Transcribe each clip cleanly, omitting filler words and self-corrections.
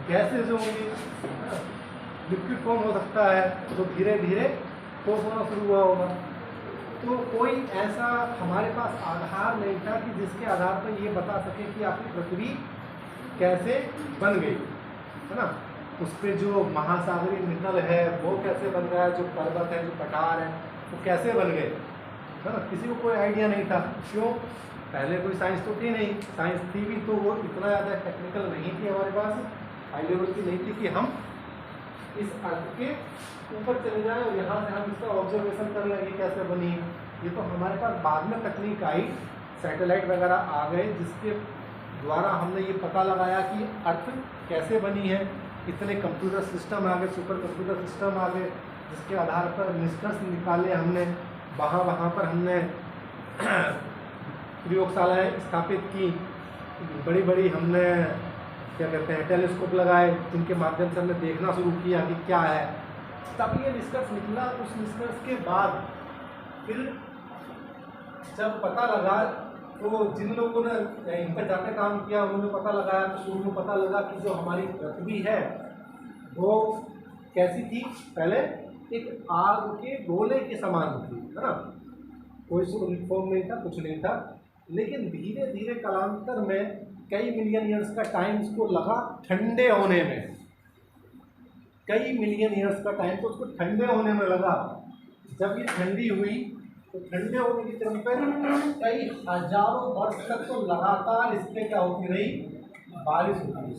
Gases होंगी, liquid form हो सकता है जो धीरे धीरे ठोस होना शुरू हुआ होगा। तो कोई ऐसा हमारे पास आधार नहीं था कि जिसके आधार पर ये बता सके कि आपकी पृथ्वी कैसे बन गई, है ना। उस पर जो महासागरीय मिनरल है वो कैसे बन रहा है, जो पर्वत है, जो पठार है, वो कैसे बन गए, है ना। किसी को कोई आइडिया नहीं था। क्यों? पहले कोई साइंस तो थी नहीं, साइंस थी भी तो वो इतना ज़्यादा टेक्निकल नहीं थी हमारे पास, हाई लेवल की नहीं थी कि हम इस अर्थ के ऊपर चले जाएं और यहाँ से हम इसका ऑब्जर्वेशन कर लें ये कैसे बनी। ये तो हमारे पास बाद में तकनीक आई, सैटेलाइट वगैरह आ गए जिसके द्वारा हमने ये पता लगाया कि अर्थ कैसे बनी है। इतने कंप्यूटर सिस्टम आ गए, सुपर कंप्यूटर सिस्टम आ गए, जिसके आधार पर निष्कर्ष निकाले हमने। वहाँ वहाँ पर हमने प्रयोगशालाएँ स्थापित की, बड़ी बड़ी हमने क्या कहते हैं टेलीस्कोप लगाए, जिनके माध्यम से हमने देखना शुरू किया कि क्या है। तब ये निष्कर्ष निकला। उस निष्कर्ष के बाद फिर जब पता लगा तो जिन लोगों ने इन पर जाके काम किया उन्होंने पता लगाया, तो शुरू में पता लगा कि जो हमारी पृथ्वी है वो कैसी थी। पहले एक आग के गोले के समान थी, है ना। कोई सॉलिड फॉर्म नहीं था, कुछ नहीं था। लेकिन धीरे धीरे कालांतर में कई मिलियन ईयर्स का टाइम उसको लगा ठंडे होने में, कई मिलियन ईयर्स का टाइम तो उसको ठंडे होने में लगा। जब ये ठंडी हुई तो ठंडे होने की क्रम पर कई हजारों वर्ष तक तो लगातार इस पर क्या होती रही, बारिश होती रही,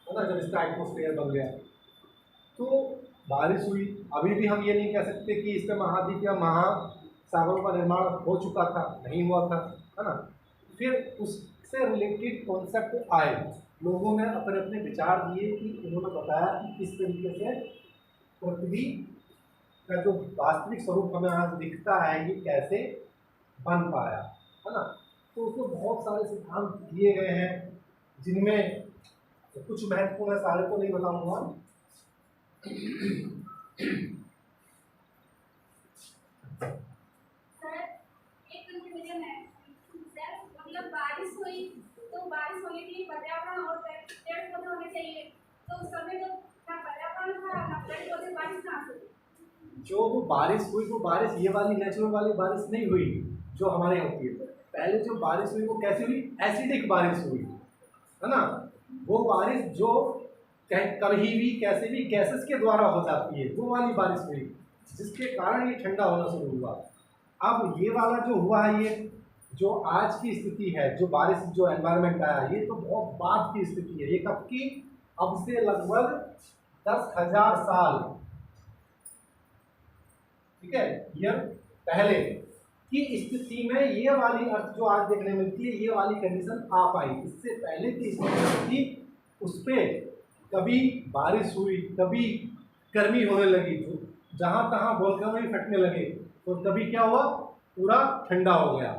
है ना। जब इसका एटमोस्फेयर बन गया तो बारिश हुई। अभी भी हम ये नहीं कह सकते कि इसका महाद्वीप या महासागरों का निर्माण हो चुका था, नहीं हुआ था, है ना। फिर उससे रिलेटेड कॉन्सेप्ट आए, लोगों ने अपने अपने विचार दिए कि उन्होंने बताया कि किस तरीके से पृथ्वी का जो वास्तविक स्वरूप हमें आज दिखता है ये कैसे बन पाया, है ना। तो उसमें बहुत सारे सिद्धांत दिए गए हैं, जिनमें कुछ महत्वपूर्ण है, सारे को नहीं बताऊंगा। मतलब बारिश हुई तो बारिश होने के लिए पर्यावरण और पेड़ पौधे होने चाहिए, तो उस समय तो ना पर्यावरण था ना पेड़ पौधे, बारिश कहाँ से? जो वो बारिश हुई वो बारिश ये वाली नेचुरल वाली बारिश नहीं हुई जो हमारे यहाँ होती है। पहले जो बारिश हुई वो कैसी हुई, एसिडिक बारिश हुई, है ना। वो बारिश जो कभी भी कैसे भी गैसेस के द्वारा हो जाती है, वो वाली बारिश हुई, जिसके कारण ये ठंडा होना शुरू हुआ। अब ये वाला जो हुआ है, ये जो आज की स्थिति है, जो बारिश जो एनवायरनमेंट आया, ये तो बहुत बाद की स्थिति है। ये कब की? अब से लगभग 10,000 साल, ठीक है, ईयर पहले की स्थिति में ये वाली अर्थ जो आज देखने मिलती है, ये वाली कंडीशन आ पाई। इससे पहले की स्थिति थी, उस पर कभी बारिश हुई, कभी गर्मी होने लगी, तो जहाँ तहाँ वोल्केनो ही फटने लगे, तो कभी क्या हुआ, पूरा ठंडा हो गया।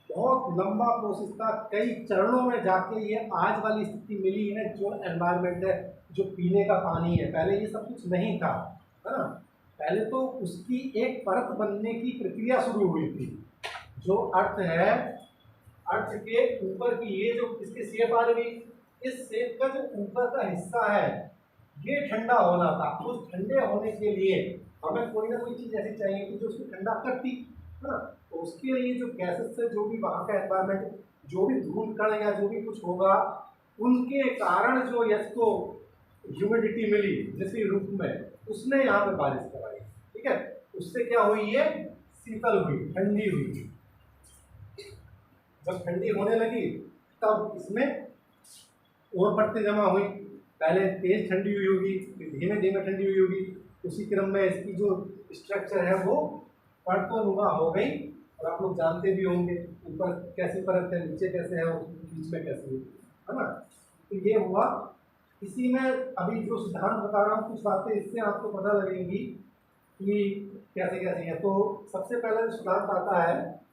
बहुत लंबा प्रोसेस था, कई चरणों में जाके ये आज वाली स्थिति मिली है, जो एनवायरनमेंट है, जो पीने का पानी है। पहले ये सब कुछ नहीं था, है ना। पहले तो उसकी एक परत बनने की प्रक्रिया शुरू हुई थी। जो अर्थ है, अर्थ के ऊपर की ये जो इसकी शेप आ रही, इस शेप का जो ऊपर का हिस्सा है ये ठंडा होना था। उस ठंडे होने के लिए हमें कोई ना कोई चीज़ ऐसी चाहिए कि जो उसको ठंडा करती, है ना। तो उसके लिए जो गैसेस से, जो भी वहाँ का एनवायरनमेंट, जो भी धूल कण या जो भी कुछ होगा, उनके कारण जो इसको ह्यूमिडिटी मिली जिसके रूप में, उसने यहाँ पे बारिश कराई, ठीक है। उससे क्या हुई, ये शीतल हुई, ठंडी हुई। जब ठंडी होने लगी तब इसमें और परतें जमा हुई। पहले तेज ठंडी हुई होगी, फिर धीमे धीमे ठंडी हुई होगी। उसी क्रम में इसकी जो स्ट्रक्चर है वो परतों नुमा हो गई। और आप लोग जानते भी होंगे ऊपर कैसी परत है, नीचे कैसे है और बीच में कैसे है ना। तो ये हुआ। इसी में अभी जो सिद्धांत बता रहा हूँ, कुछ बातें इससे आपको पता लगेंगी कि कैसे कैसे है। तो सबसे पहले जो सिद्धांत आता है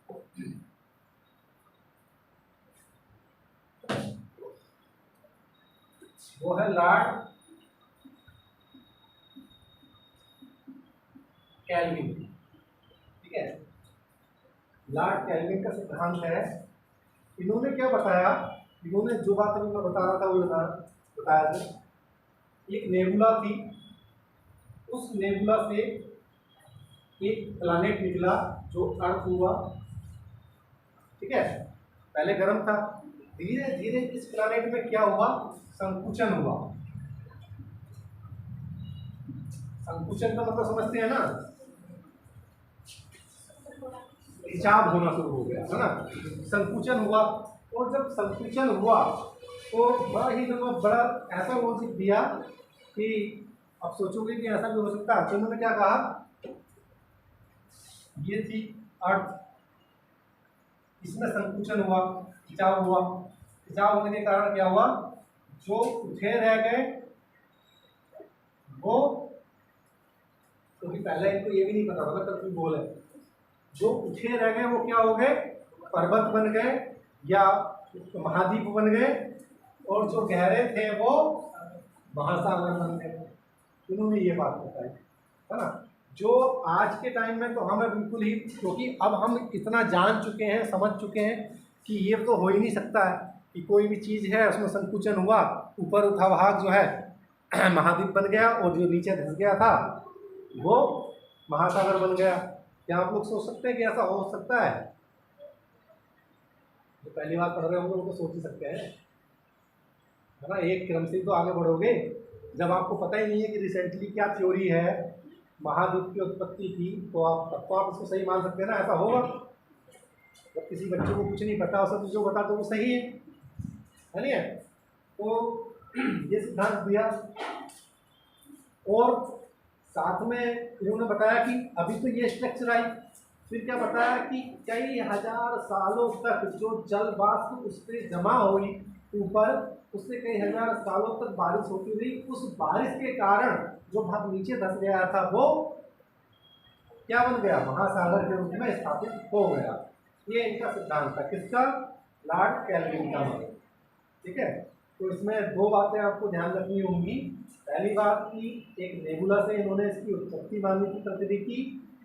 वो है लॉर्ड कैल्विन, ठीक है। लॉर्ड कैल्विन का सिद्धांत है। इन्होंने क्या बताया, इन्होंने जो बात अभी मैं बता रहा था वो बताया था, एक नेबुला थी, उस नेबुला से एक प्लैनेट निकला जो अर्थ हुआ, ठीक है। पहले गर्म था, धीरे धीरे इस प्लैनेट में क्या हुआ, संकुचन हुआ। संकुचन का मतलब समझते हैं ना, खिंचाव होना शुरू हो गया है ना, संकुचन हुआ। और जब संकुचन हुआ तो बड़ा ही बड़ा ऐसा लॉजिक दिया कि अब सोचोगे कि ऐसा भी हो सकता है। तो उन्होंने क्या कहा, ये थी अर्थ, इसमें संकुचन हुआ, खिंचाव हुआ। खिंचाव होने के कारण क्या हुआ, जो उठे रह गए वो, क्योंकि पहले इनको ये भी नहीं पता था पृथ्वी गोल है, जो उठे रह गए वो क्या हो गए, पर्वत बन गए या महाद्वीप बन गए, और जो गहरे थे वो महासागर बन गए। इन्होंने ये बात बताई है ना। जो आज के टाइम में तो हमें बिल्कुल ही, क्योंकि अब हम इतना जान चुके हैं, समझ चुके हैं कि ये तो हो ही नहीं सकता है कि कोई भी चीज़ है उसमें संकुचन हुआ, ऊपर उठा भाग जो है महाद्वीप बन गया, और जो नीचे धंस गया था वो महासागर बन गया। क्या आप लोग सोच सकते हैं कि ऐसा हो सकता है? जो पहली बार पढ़ रहे होंगे वो तो सोच ही सकते हैं, है ना। एक क्रम से तो आगे बढ़ोगे, जब आपको पता ही नहीं है कि रिसेंटली क्या थ्योरी है महाद्वीप की उत्पत्ति की, तो आप इसको सही मान सकते हैं ना, ऐसा होगा। जब किसी बच्चे को कुछ नहीं पता, उसे तो जो बता दो वो सही है नहीं है। तो ये सिद्धांत दिया, और साथ में इन्होंने बताया कि अभी तो ये स्ट्रक्चर आई, फिर क्या बताया कि कई हजार सालों तक जो जल वाष्प उस पर जमा हुई ऊपर, उससे कई हजार सालों तक बारिश होती रही। उस बारिश के कारण जो भाग नीचे धंस गया था वो क्या बन गया, महासागर के रूप में स्थापित हो गया। ये इनका सिद्धांत था, किसका, लॉर्ड कैल्विन का। ठीक है, तो इसमें दो बातें आपको ध्यान रखनी होंगी। पहली बात की एक नेबुला से इन्होंने इसकी उत्पत्ति मानने की पृथ्वी की,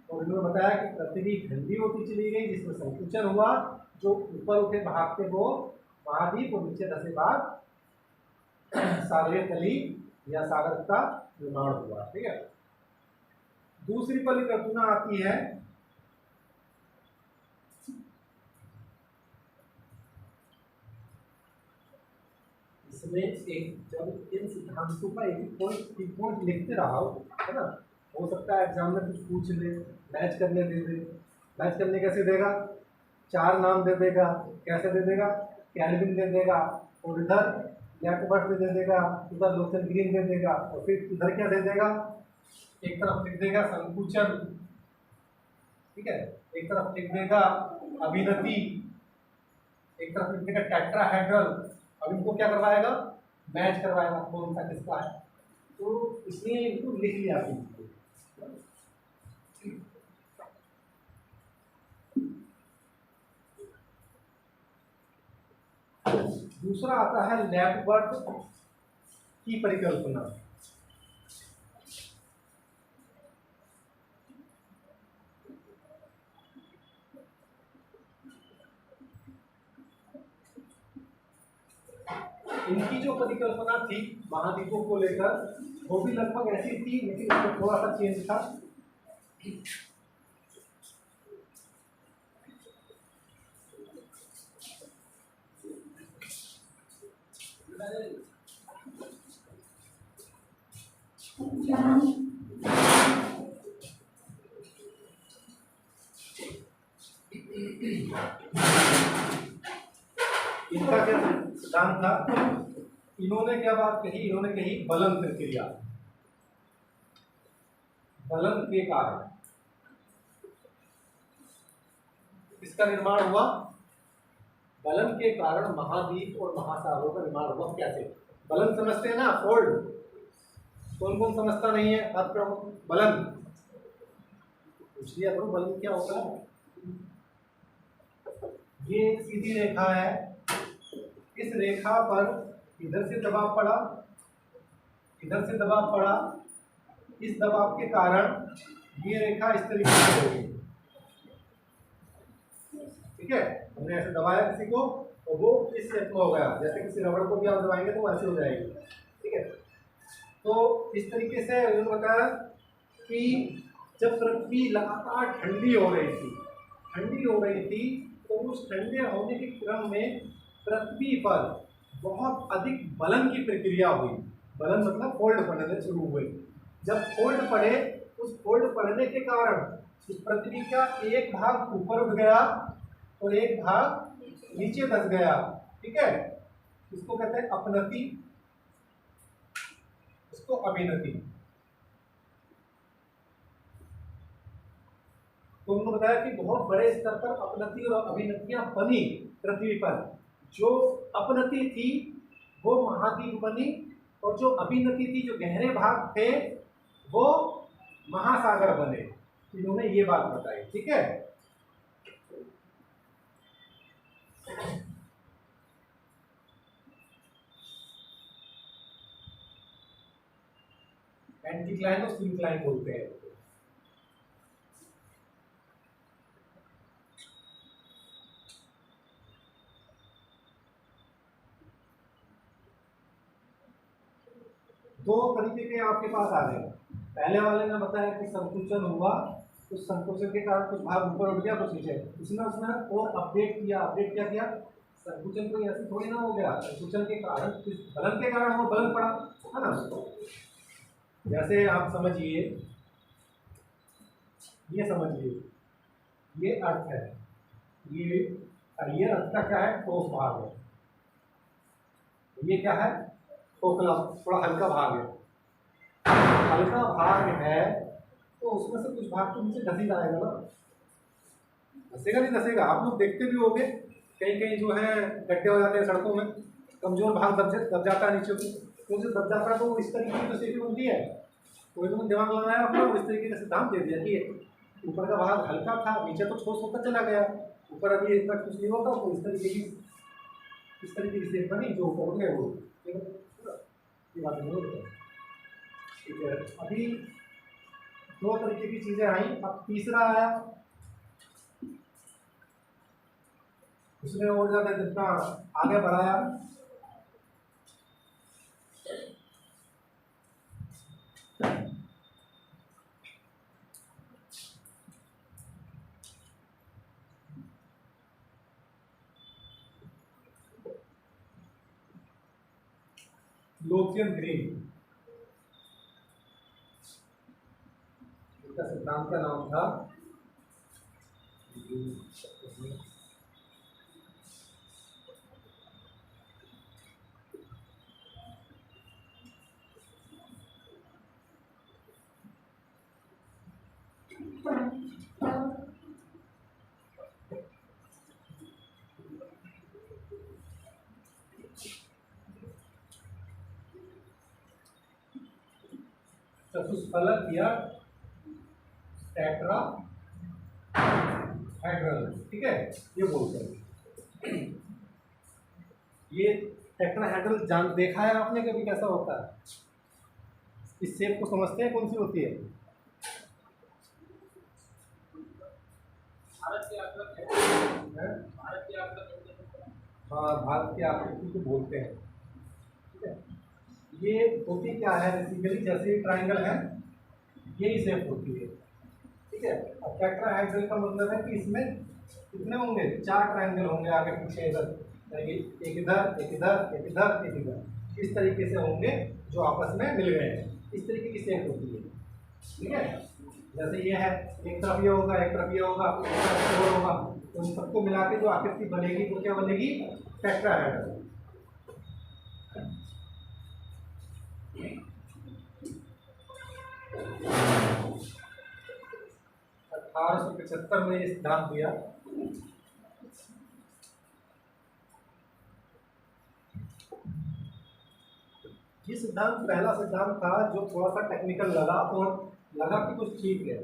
और इन्होंने बताया कि पृथ्वी ठंडी होती चली गई जिसमें संकुचन हुआ, जो ऊपर उठे भागते वो महाद्वीप, और नीचे धसे भाग सागरीय तली या सागर का निर्माण हुआ। ठीक है, दूसरी परिकल्पना आती है इसमें, एक जब इन सिद्धांतों का एक पॉइंट लिखते रहा हो, है ना, हो सकता है एग्जाम में कुछ पूछ ले, मैच करने दे दे। मैच करने कैसे देगा, चार नाम दे देगा, कैसे दे देगा, कैल्विन दे देगा, और इधर लैकबर्ट दे देगा, उधर लोथन ग्रीन दे देगा, और फिर इधर क्या दे देगा, एक तरफ लिख देगा संकुचन, ठीक है, एक तरफ लिख देगा अभिनति, एक तरफ लिख देगा टेट्राहेड्रल। अब इनको क्या करवाएगा, मैच करवाएगा कौन सा किसका है। तो इसलिए इनको लिख लिया दूसरा आता है लैकबर्ट की परिकल्पना। इनकी जो परिकल्पना थी महाद्वीपों को लेकर, वो भी लगभग ऐसी थी, लेकिन उसमें थोड़ा सा चेंज था। इनका क्या सिद्धांत था, इन्होंने क्या बात कही, इन्होंने कही बलन प्रक्रिया। बलन के कारण इसका निर्माण हुआ, बलन के कारण महाद्वीप और महासागरों का निर्माण हुआ। कैसे, बलन समझते हैं ना, फोल्ड, कौन कौन समझता नहीं है, बात करो बलन, पूछ लिया करो बलन क्या होता है। ये एक सीधी रेखा है, इस रेखा पर इधर से दबाव पड़ा, इधर से दबाव पड़ा, इस दबाव के कारण ये रेखा इस तरीके से होगी। ठीक है, हमने ऐसे दबाया किसी को और वो इस शेप में हो गया, जैसे किसी रबड़ को भी आप दबाएंगे तो ऐसे हो जाएगी। तो इस तरीके से उन्होंने बताया कि जब पृथ्वी लगातार ठंडी हो रही थी तो उस ठंडे होने के क्रम में पृथ्वी पर बहुत अधिक बलन की प्रक्रिया हुई। बलन मतलब फोल्ड पड़ने शुरू हुए। जब फोल्ड पड़े, उस फोल्ड पड़ने के कारण इस पृथ्वी का एक भाग ऊपर उठ गया और एक भाग नीचे धंस गया। ठीक है, इसको कहते हैं अपनति, इसको अभिनति। तो उन्होंने बताया कि बहुत बड़े स्तर पर अपनति और अभिनतियां बनी पृथ्वी पर। जो अपनति थी वो महाद्वीप बनी और जो अभिनति थी, जो गहरे भाग थे, वो महासागर बने। इन्होंने ये बात बताई। ठीक है, एंटीक्लाइन और सिंक्लाइन बोलते हैं। दो तरीके के आपके पास आ गए। पहले वाले ने बताया कि संकुचन हुआ, उस संकुचन के कारण कुछ भाग ऊपर उठ गया, कुछ नीचे। उसने और अपडेट किया। क्या किया? संकुचन तो ऐसे थोड़ी ना हो गया, संकुचन के कारण, बलन के कारण वो बलन पड़ा, है ना। जैसे आप समझिए, ये समझिए, ये अर्थ है, ये अर्थ का क्या है? ठोस भाग है। ये क्या है? खोखला, थोड़ा हल्का भाग है। हल्का भाग है तो उसमें से कुछ भाग तो नीचे धस ही जाएगा ना। धसेगा नहीं धसेगा? आप लोग देखते भी होंगे, कहीं कहीं जो है गड्ढे हो जाते हैं सड़कों में, कमजोर भाग दब जाता है नीचे को। तो जो दब जाता है तो इस तरीके की तो स्थिति बनती है। कोई तो दिमाग लगाया अपना, इस तरीके का सिद्धांत दे दिया कि ऊपर का भाग हल्का था, नीचे तो ठोस होकर चला गया, ऊपर अभी इतना कुछ नहीं होता। तो इस तरीके की स्थिति बनी, जो ऊपर उठ गए वो। बात नहीं होता। ठीक है, अभी दो तरीके की चीजें आई, अब तीसरा आया। उसने और ज्यादा जितना आगे बढ़ाया, लोथियन ग्रीन, इसका सिद्धांत का नाम था चतुष्फलक या टेट्राहेड्रल। ठीक है, ये बोलते हैं। ये टेट्राहेड्रल जान देखा है आपने कभी कैसा होता है? इस शेप को समझते हैं कौन सी होती है? हाँ, भारत की आकृति को बोलते हैं। ठीक है, ये होती क्या है बेसिकली? जैसे ट्रायंगल है, यही शेप होती है। ठीक है, अब टेट्राहेड्रल का मतलब है कि इसमें कितने होंगे? 4 ट्रायंगल होंगे आगे पीछे इधर, एक इधर, एक इधर, एक इधर, एक इधर, इस तरीके से होंगे जो आपस में मिल गए हैं। इस तरीके की शेप होती है। ठीक है, जैसे ये है, एक तरफ ये होगा, एक तरफ ये होगा, एक तरफ ये होगा, तो इन सबको मिला के जो आकृति बनेगी वो क्या बनेगी? टेट्राहेड्रल। 1875 में ये सिद्धांत दिया। ये सिद्धांत पहला सिद्धांत था जो थोड़ा सा टेक्निकल लगा और लगा कि कुछ ठीक है।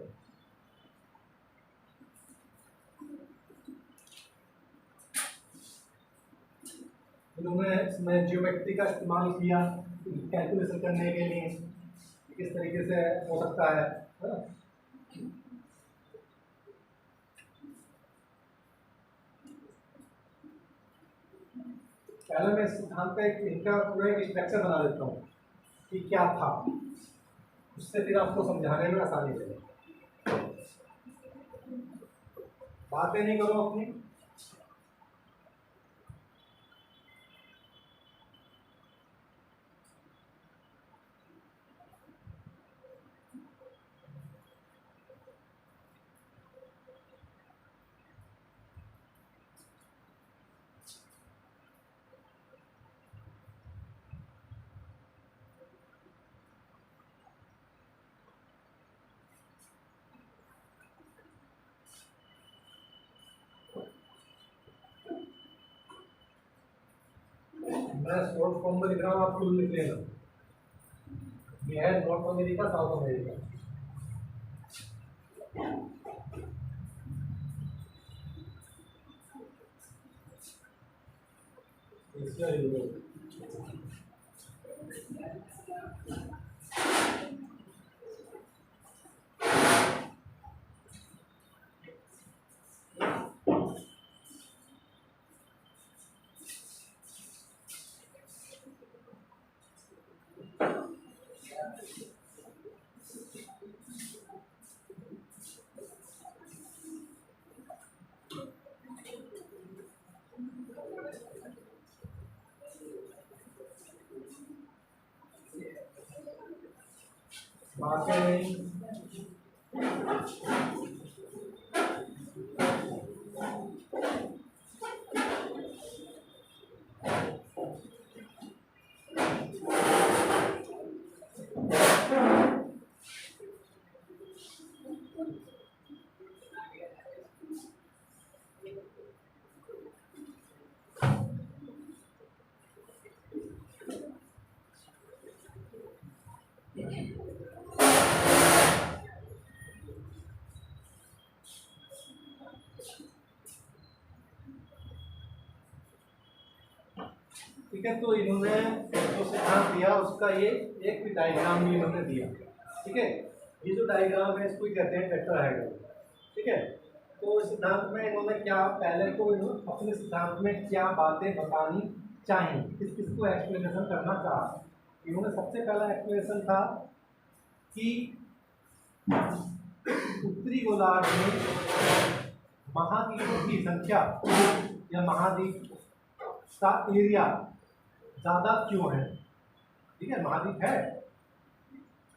उन्होंने इसमें ज्योमेट्री का इस्तेमाल किया कैलकुलेशन करने के लिए, किस तरीके से हो सकता है ना। पहले मैं सिद्धांत का इनका पूरा एक स्ट्रक्चर बना देता हूँ कि क्या था, उससे फिर आपको समझाने में आसानी चले। बातें नहीं करो अपनी। मैं शॉर्ट फॉर्म में लिख रहा हूँ, आप फुल लिख लेना। ये है north America, south America. Asia, Europe. बातें नहीं। ठीक है, तो इन्होंने जो सिद्धांत दिया उसका ये एक भी डायग्राम भी इन्होंने दिया। ठीक है, ये जो डायग्राम है इसको कहते हैं टेट्राहेड्रन। ठीक है, तो इस सिद्धांत में इन्होंने क्या, पहले तो इन्होंने अपने सिद्धांत में क्या बातें बतानी चाहिए, किस किस को एक्सप्लेनेशन करना चाहा। इन्होंने सबसे पहला एक्सप्लेनेशन था कि उत्तरी गोलार्ध में महाद्वीपों की संख्या या महाद्वीप का एरिया ज़्यादा क्यों है। ठीक है, महाद्वीप है,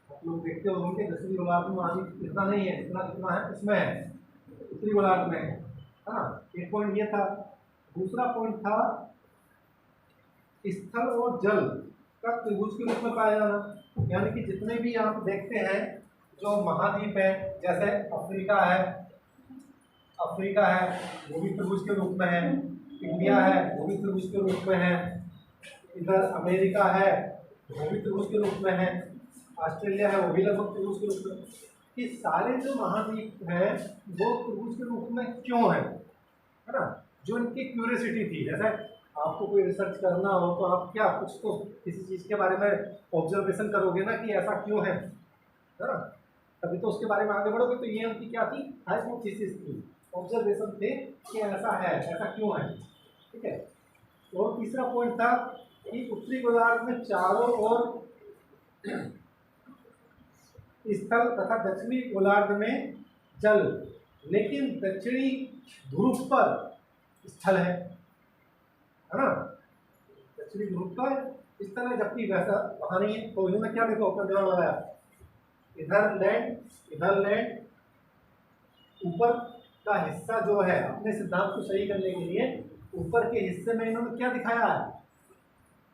आप लोग देखते हो उनके दक्षिणी गोलार्ध में महाद्वीप इतना नहीं है, इतना कितना है उसमें है, उत्तरी गोलार्ध में है ना। एक पॉइंट ये था। दूसरा पॉइंट था स्थल और जल का त्रिभुज के रूप में पाया जाना, यानी कि जितने भी आप देखते हैं जो महाद्वीप है, जैसे अफ्रीका है, अफ्रीका है वो भी त्रिभुज के रूप में है, इंडिया है वो भी त्रिभुज के रूप में है, इधर अमेरिका है वो भी त्रिभुज के रूप में है, ऑस्ट्रेलिया है वो भी लगभग त्रिभुज के रूप में। ये सारे जो महाद्वीप हैं वो त्रिभुज के रूप में क्यों है ना। जो इनकी क्यूरियोसिटी थी, जैसे आपको कोई रिसर्च करना हो तो आप क्या कुछ तो किसी चीज़ के बारे में ऑब्जर्वेशन करोगे ना कि ऐसा क्यों है ना, तभी तो उसके बारे में आगे बढ़ोगे। तो ये उनकी क्या थी, हाइपोथेसिस थी, ऑब्जर्वेशन थे कि ऐसा है, ऐसा क्यों है। ठीक है, और तीसरा पॉइंट था कि उत्तरी गोलार्ध में चारों ओर स्थल तथा दक्षिणी गोलार्ध में जल, लेकिन दक्षिणी ध्रुव पर स्थल है ना, दक्षिणी ध्रुव पर स्थल है, जबकि वैसा वहाँ नहीं है। तो इन्होंने क्या देखो अपना दिमाग लगाया, इधर लैंड, ऊपर का हिस्सा जो है, अपने सिद्धांत को सही करने के लिए ऊपर के हिस्से में इन्होंने क्या दिखाया है,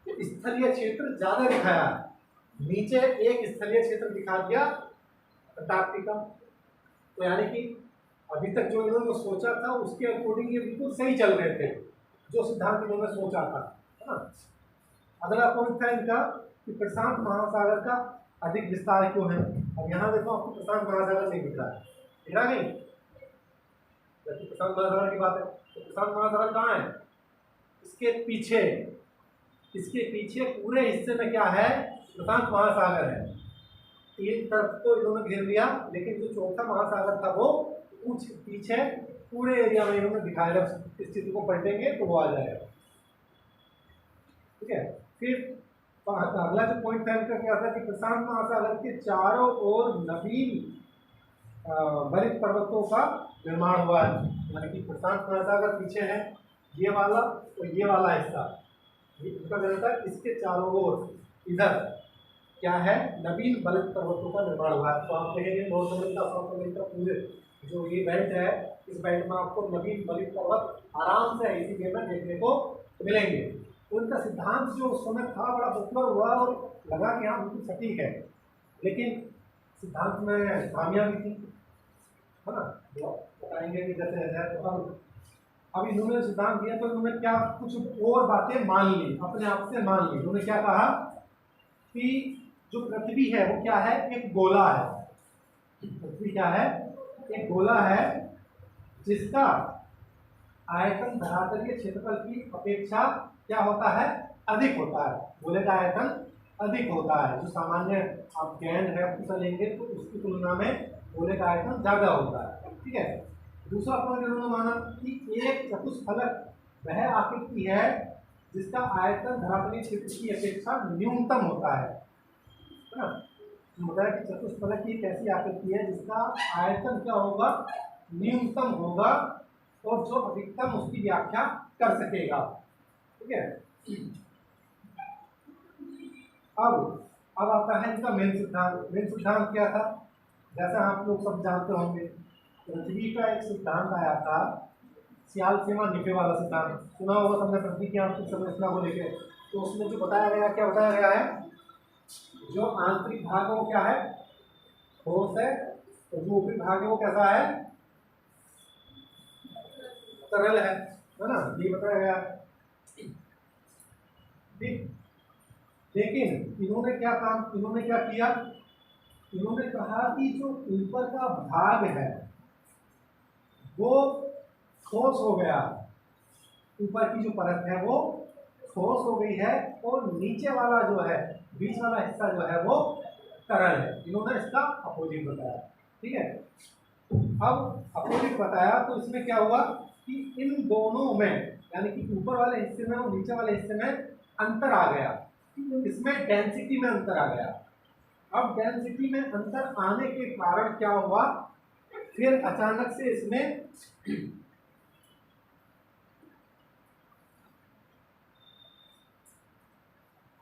स्थलीय क्षेत्र ज्यादा दिखाया है, नीचे एक स्थलीय क्षेत्र दिखा दिया अंटार्कटिका। तो यानी कि अभी तक जो इन्होंने सोचा था उसके अकॉर्डिंग ये बिल्कुल सही चल रहे थे, जो सिद्धांत इन्होंने सोचा था, है ना। अगला पॉइंट था इनका कि प्रशांत महासागर का अधिक विस्तार क्यों है। अब यहाँ देखो आपको प्रशांत महासागर नहीं दिख रहा है, दिख रहा नहीं, जबकि प्रशांत महासागर की बात है। तो प्रशांत महासागर कहाँ है, इसके पीछे पूरे हिस्से में क्या है, प्रशांत महासागर है। तीन तरफ तो इन्होंने घेर लिया, लेकिन जो चौथा महासागर था वो कुछ पीछे पूरे एरिया में इन्होंने दिखाया। जब स्थिति को पलटेंगे तो वो आ जाएगा। ठीक है, फिर तो अगला जो पॉइंट फैल कर क्या था कि प्रशांत महासागर के चारों ओर नवीन बलित पर्वतों का निर्माण हुआ है। यानी कि प्रशांत महासागर पीछे है, ये वाला और ये वाला हिस्सा, इसका कहता है इसके चारों ओर इधर क्या है, नवीन बलित पर्वतों का निर्माण हुआ है। तो आप देखेंगे नॉर्थ अमेरिका, साउथ अमेरिका, पूरे जो ये बेल्ट है, इस बेल्ट में आपको नवीन बलित पर्वत आराम से इसी वे में देखने को मिलेंगे। उनका सिद्धांत जो उस समय था बड़ा पॉपुलर हुआ और लगा कि हाँ बिल्कुल सटीक है, लेकिन सिद्धांत में खामियां भी थी, है ना। तो बताएंगे कि जैसे है तो अब इन्होंने सिद्धांत दिया तो इन्होंने क्या कुछ और बातें मान ली, अपने आप से मान ली। उन्होंने क्या कहा कि जो पृथ्वी है वो क्या है, एक गोला है। पृथ्वी क्या है, एक गोला है जिसका आयतन धरातलीय क्षेत्रफल की अपेक्षा क्या होता है, अधिक होता है। गोले का आयतन अधिक होता है। जो सामान्य आप गेंद है उससे लेंगे तो उसकी तुलना में गोले का आयतन ज्यादा होता है, ठीक है। दूसरा पॉइंट इन्होंने माना कि एक चतुष्फलक वह आकृति है जिसका आयतन धरातलीय क्षेत्र की अपेक्षा न्यूनतम होता है ना। बताया कि चतुष्फलक की एक ऐसी आकृति है जिसका आयतन क्या होगा, न्यूनतम होगा और जो अधिकतम उसकी व्याख्या कर सकेगा, ठीक है। अब आता है इनका मेन सिद्धांत। मेन सिद्धांत क्या था, जैसा आप लोग सब जानते होंगे, पृथ्वी का एक सिद्धांत आया था, सियाल सीमा निफे वाला सिद्धांत। सुना होगा सबने पृथ्वी की आंतरिक संरचना को लेकर। तो उसमें जो बताया गया, क्या बताया गया है, जो आंतरिक भाग है वो क्या है, ठोस है, और जो ऊपरी भाग है वो कैसा है, तरल है ना, ये बताया गया। ठीक, लेकिन इन्होंने क्या किया, इन्होंने कहा कि जो ऊपर का भाग है वो ठोस हो गया, ऊपर की जो परत है वो ठोस हो गई है, और नीचे वाला जो है, बीच वाला हिस्सा जो है वो तरल है। इन्होंने इसका अपोजिट बताया, ठीक है। अब अपोजिट बताया तो इसमें क्या हुआ कि इन दोनों में, यानी कि ऊपर वाले हिस्से में और नीचे वाले हिस्से में अंतर आ गया, इसमें डेंसिटी में अंतर आ गया। अब डेंसिटी में अंतर आने के कारण क्या हुआ, फिर अचानक से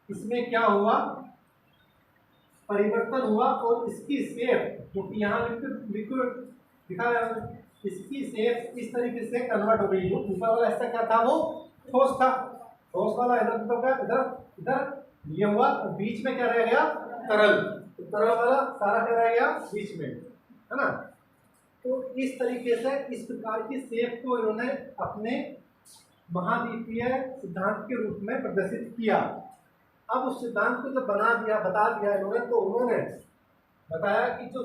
इसमें क्या हुआ, परिवर्तन हुआ, और इसकी शेप जो कि यहाँ लिक्विड दिखा रहा है, इसकी शेप इस तरीके से कन्वर्ट हो गई। जो ऊपर वाला हिस्सा क्या था, वो ठोस था, ठोस वाला इधर तो क्या इधर इधर ये हुआ, और बीच में क्या रह गया, तरल। तो तरल वाला सारा क्या रह गया बीच में, है ना। तो इस तरीके से इस प्रकार की शेप को इन्होंने अपने महाद्वीपीय सिद्धांत के रूप में प्रदर्शित किया। अब उस सिद्धांत को जब बता दिया इन्होंने, तो उन्होंने बताया कि जो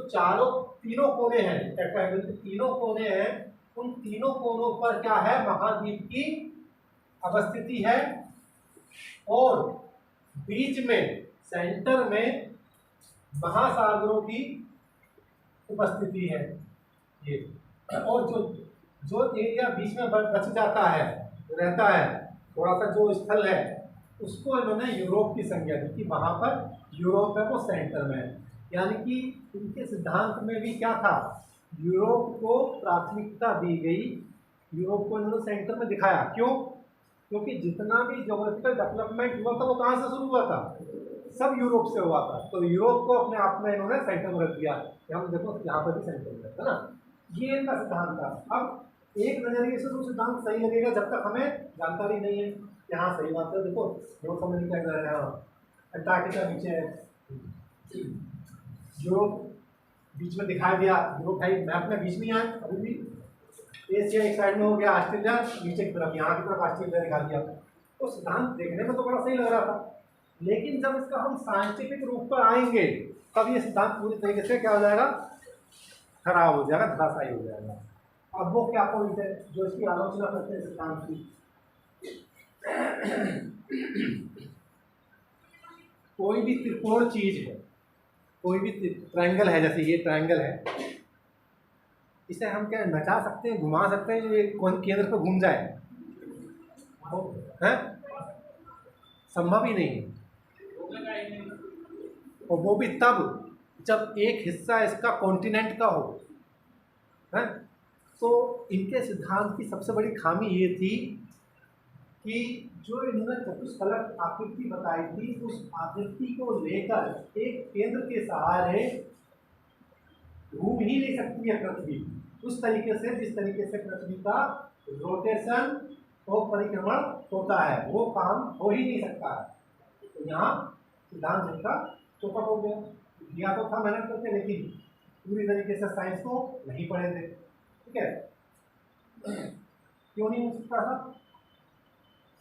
तीनों कोने हैं, तीनों कोने हैं, उन तीनों कोनों पर क्या है, महाद्वीप की अवस्थिति है, और बीच में सेंटर में महासागरों की उपस्थिति है ये। और जो एरिया बीच में बच जाता है, रहता है, थोड़ा सा जो स्थल है, उसको इन्होंने यूरोप की संज्ञा दी कि वहां पर यूरोप है वो सेंटर में है। यानी कि इनके सिद्धांत में भी क्या था, यूरोप को प्राथमिकता दी गई, यूरोप को इन्होंने सेंटर में दिखाया। क्यों, क्योंकि जितना भी ज्योग्राफिकल डेवलपमेंट हुआ था वो कहाँ से शुरू हुआ था, सब यूरोप से हुआ था। तो यूरोप को अपने आप में इन्होंने सेंटर में रख दिया। हम देखो यहाँ पर भी सेंटर में है ना, ये इनका सिद्धांत था। अब एक नजरिए से तो सिद्धांत सही लगेगा जब तक हमें जानकारी नहीं है कि हाँ सही बात है। देखो यूरोप अमेरिका इधर है, अंटार्कटिका नीचे है, यूरोप बीच में दिखाई दिया, यूरोप है मैप में बीच में आए, अभी भी एशिया एक साइड में हो गया, ऑस्ट्रेलिया नीचे की तरफ, यहाँ की तरफ ऑस्ट्रेलिया दिखा दिया। तो सिद्धांत देखने में तो बड़ा सही लग रहा था, लेकिन जब इसका हम साइंटिफिक रूप पर आएंगे तब ये सिद्धांत पूरी तरीके से क्या हो जाएगा, खराब हो जाएगा, धराशायी हो जाएगा। अब वो क्या पॉइंट है जो इसकी आलोचना करते हैं सिद्धांत की। कोई भी त्रिकोण चीज है, कोई भी ट्रायंगल है, जैसे ये ट्रायंगल है, इसे हम क्या नचा सकते हैं, घुमा सकते हैं, ये कौन केंद्र पर घूम जाए, है संभव ही नहीं है। और वो भी तब जब एक हिस्सा इसका कॉन्टिनेंट का हो, है। तो इनके सिद्धांत की सबसे बड़ी खामी ये थी कि जो इन्होंने चतुष्फलक आकृति बताई थी, उस आकृति को लेकर एक केंद्र के सहारे घूम ही नहीं सकती है पृथ्वी उस तरीके से जिस तरीके से पृथ्वी का रोटेशन और परिक्रमण होता है, वो काम हो ही नहीं सकता है। तो यहाँ सिद्धांत इनका चौपट हो गया। दिया तो था मेहनत करके, लेकिन पूरी तरीके से साइंस को नहीं पढ़े थे। ठीक है, क्यों नहीं हो सकता था?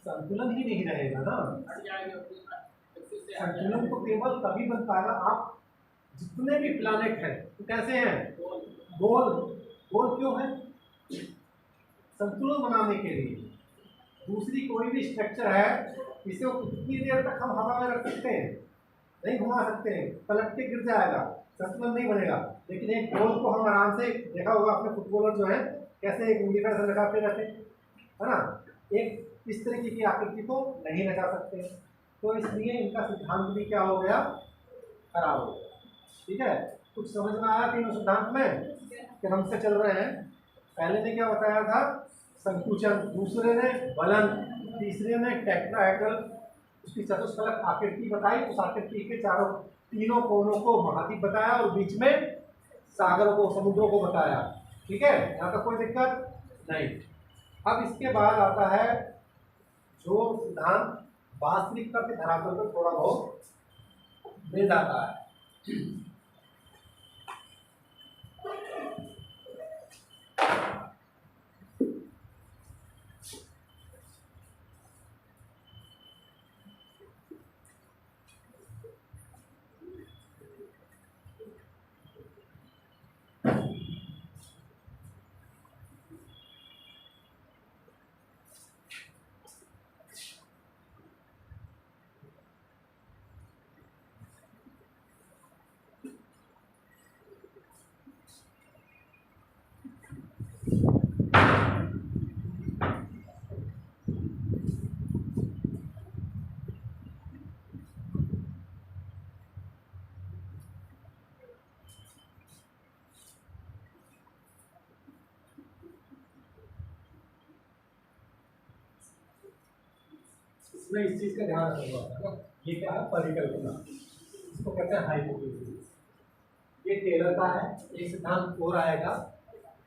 संतुलन ही नहीं रहेगा ना। संतुलन तो केवल तभी बन पाएगा आप जितने भी प्लैनेट हैं तो कैसे हैं, गोल। गोल क्यों है? संतुलन बनाने के लिए। दूसरी कोई भी स्ट्रक्चर है, इसे कितनी देर तक हम हवा में रख सकते हैं? नहीं घुमा सकते हैं, पलट के गिर जाएगा, संतुलन नहीं बनेगा। लेकिन एक गोल को हम आराम से, देखा होगा अपने फुटबॉलर जो है कैसे एक उंगली पर लगा के रखे, है ना, एक इस तरीके की आकृति को नहीं लगा सकते। तो इसलिए इनका सिद्धांत भी क्या हो गया, खराब हो गया। ठीक है, कुछ समझ में आया तीनों सिद्धांत में कि हमसे चल रहे हैं? पहले ने क्या बताया था, संकुचन, दूसरे ने बलन, तीसरे ने टेट्राहेड्रल, उसकी चतुष्फलक आकृति बताई, उस आकृति के तीनों कोनों को महाद्वीप बताया और बीच में सागरों को, समुद्रों को बताया। ठीक है, यहाँ तक कोई दिक्कत नहीं। अब इसके बाद आता है जो सिद्धांत वास्तविकता के धरातल पर थोड़ा बहुत मिल जाता है। इसमें इस चीज का ध्यान रखना होगा। ये क्या है, परिकल्पना, इसको कहते हैं हाइपोथेसिस। ये टेलर का है। एक सिद्धांत और आएगा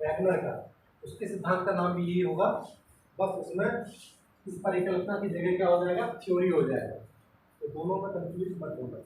वैगनर का, उसके सिद्धांत का नाम भी यही होगा, बस उसमें इस परिकल्पना की जगह क्या हो जाएगा, थ्योरी हो जाएगा। तो दोनों का कंफ्यूज मत होगा।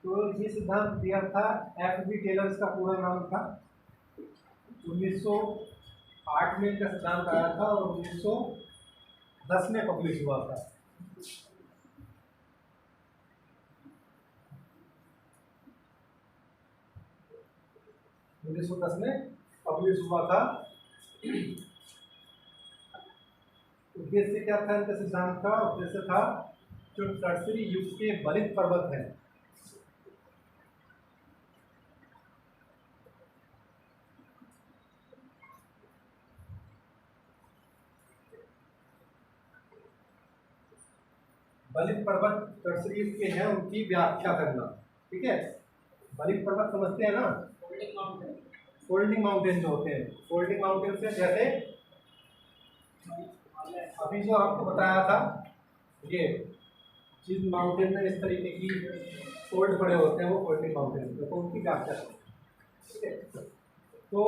तो ये सिद्धांत दिया था F.B. टेलर, इसका पूरा नाम था। 1908 में इसका सिद्धांत आया था और 1910 में पब्लिश हुआ था। में पब्लिश हुआ था। उद्देश्य क्या था इनका सिद्धांत का? उद्देश्य था जो टर्सरी युग के बलित पर्वत हैं, बलित पर्वत टर्सरी युग के हैं, उनकी व्याख्या करना। ठीक है, बलित पर्वत समझते हैं ना, फोल्डिंग माउंटेन जो होते हैं, फोल्डिंग माउंटेन से जैसे अभी जो आपको बताया था, ये जिस माउंटेन में इस तरीके की फोल्ड पड़े होते हैं वो फोल्डिंग माउंटेन, तो उनकी व्याख्या। ठीक है, तो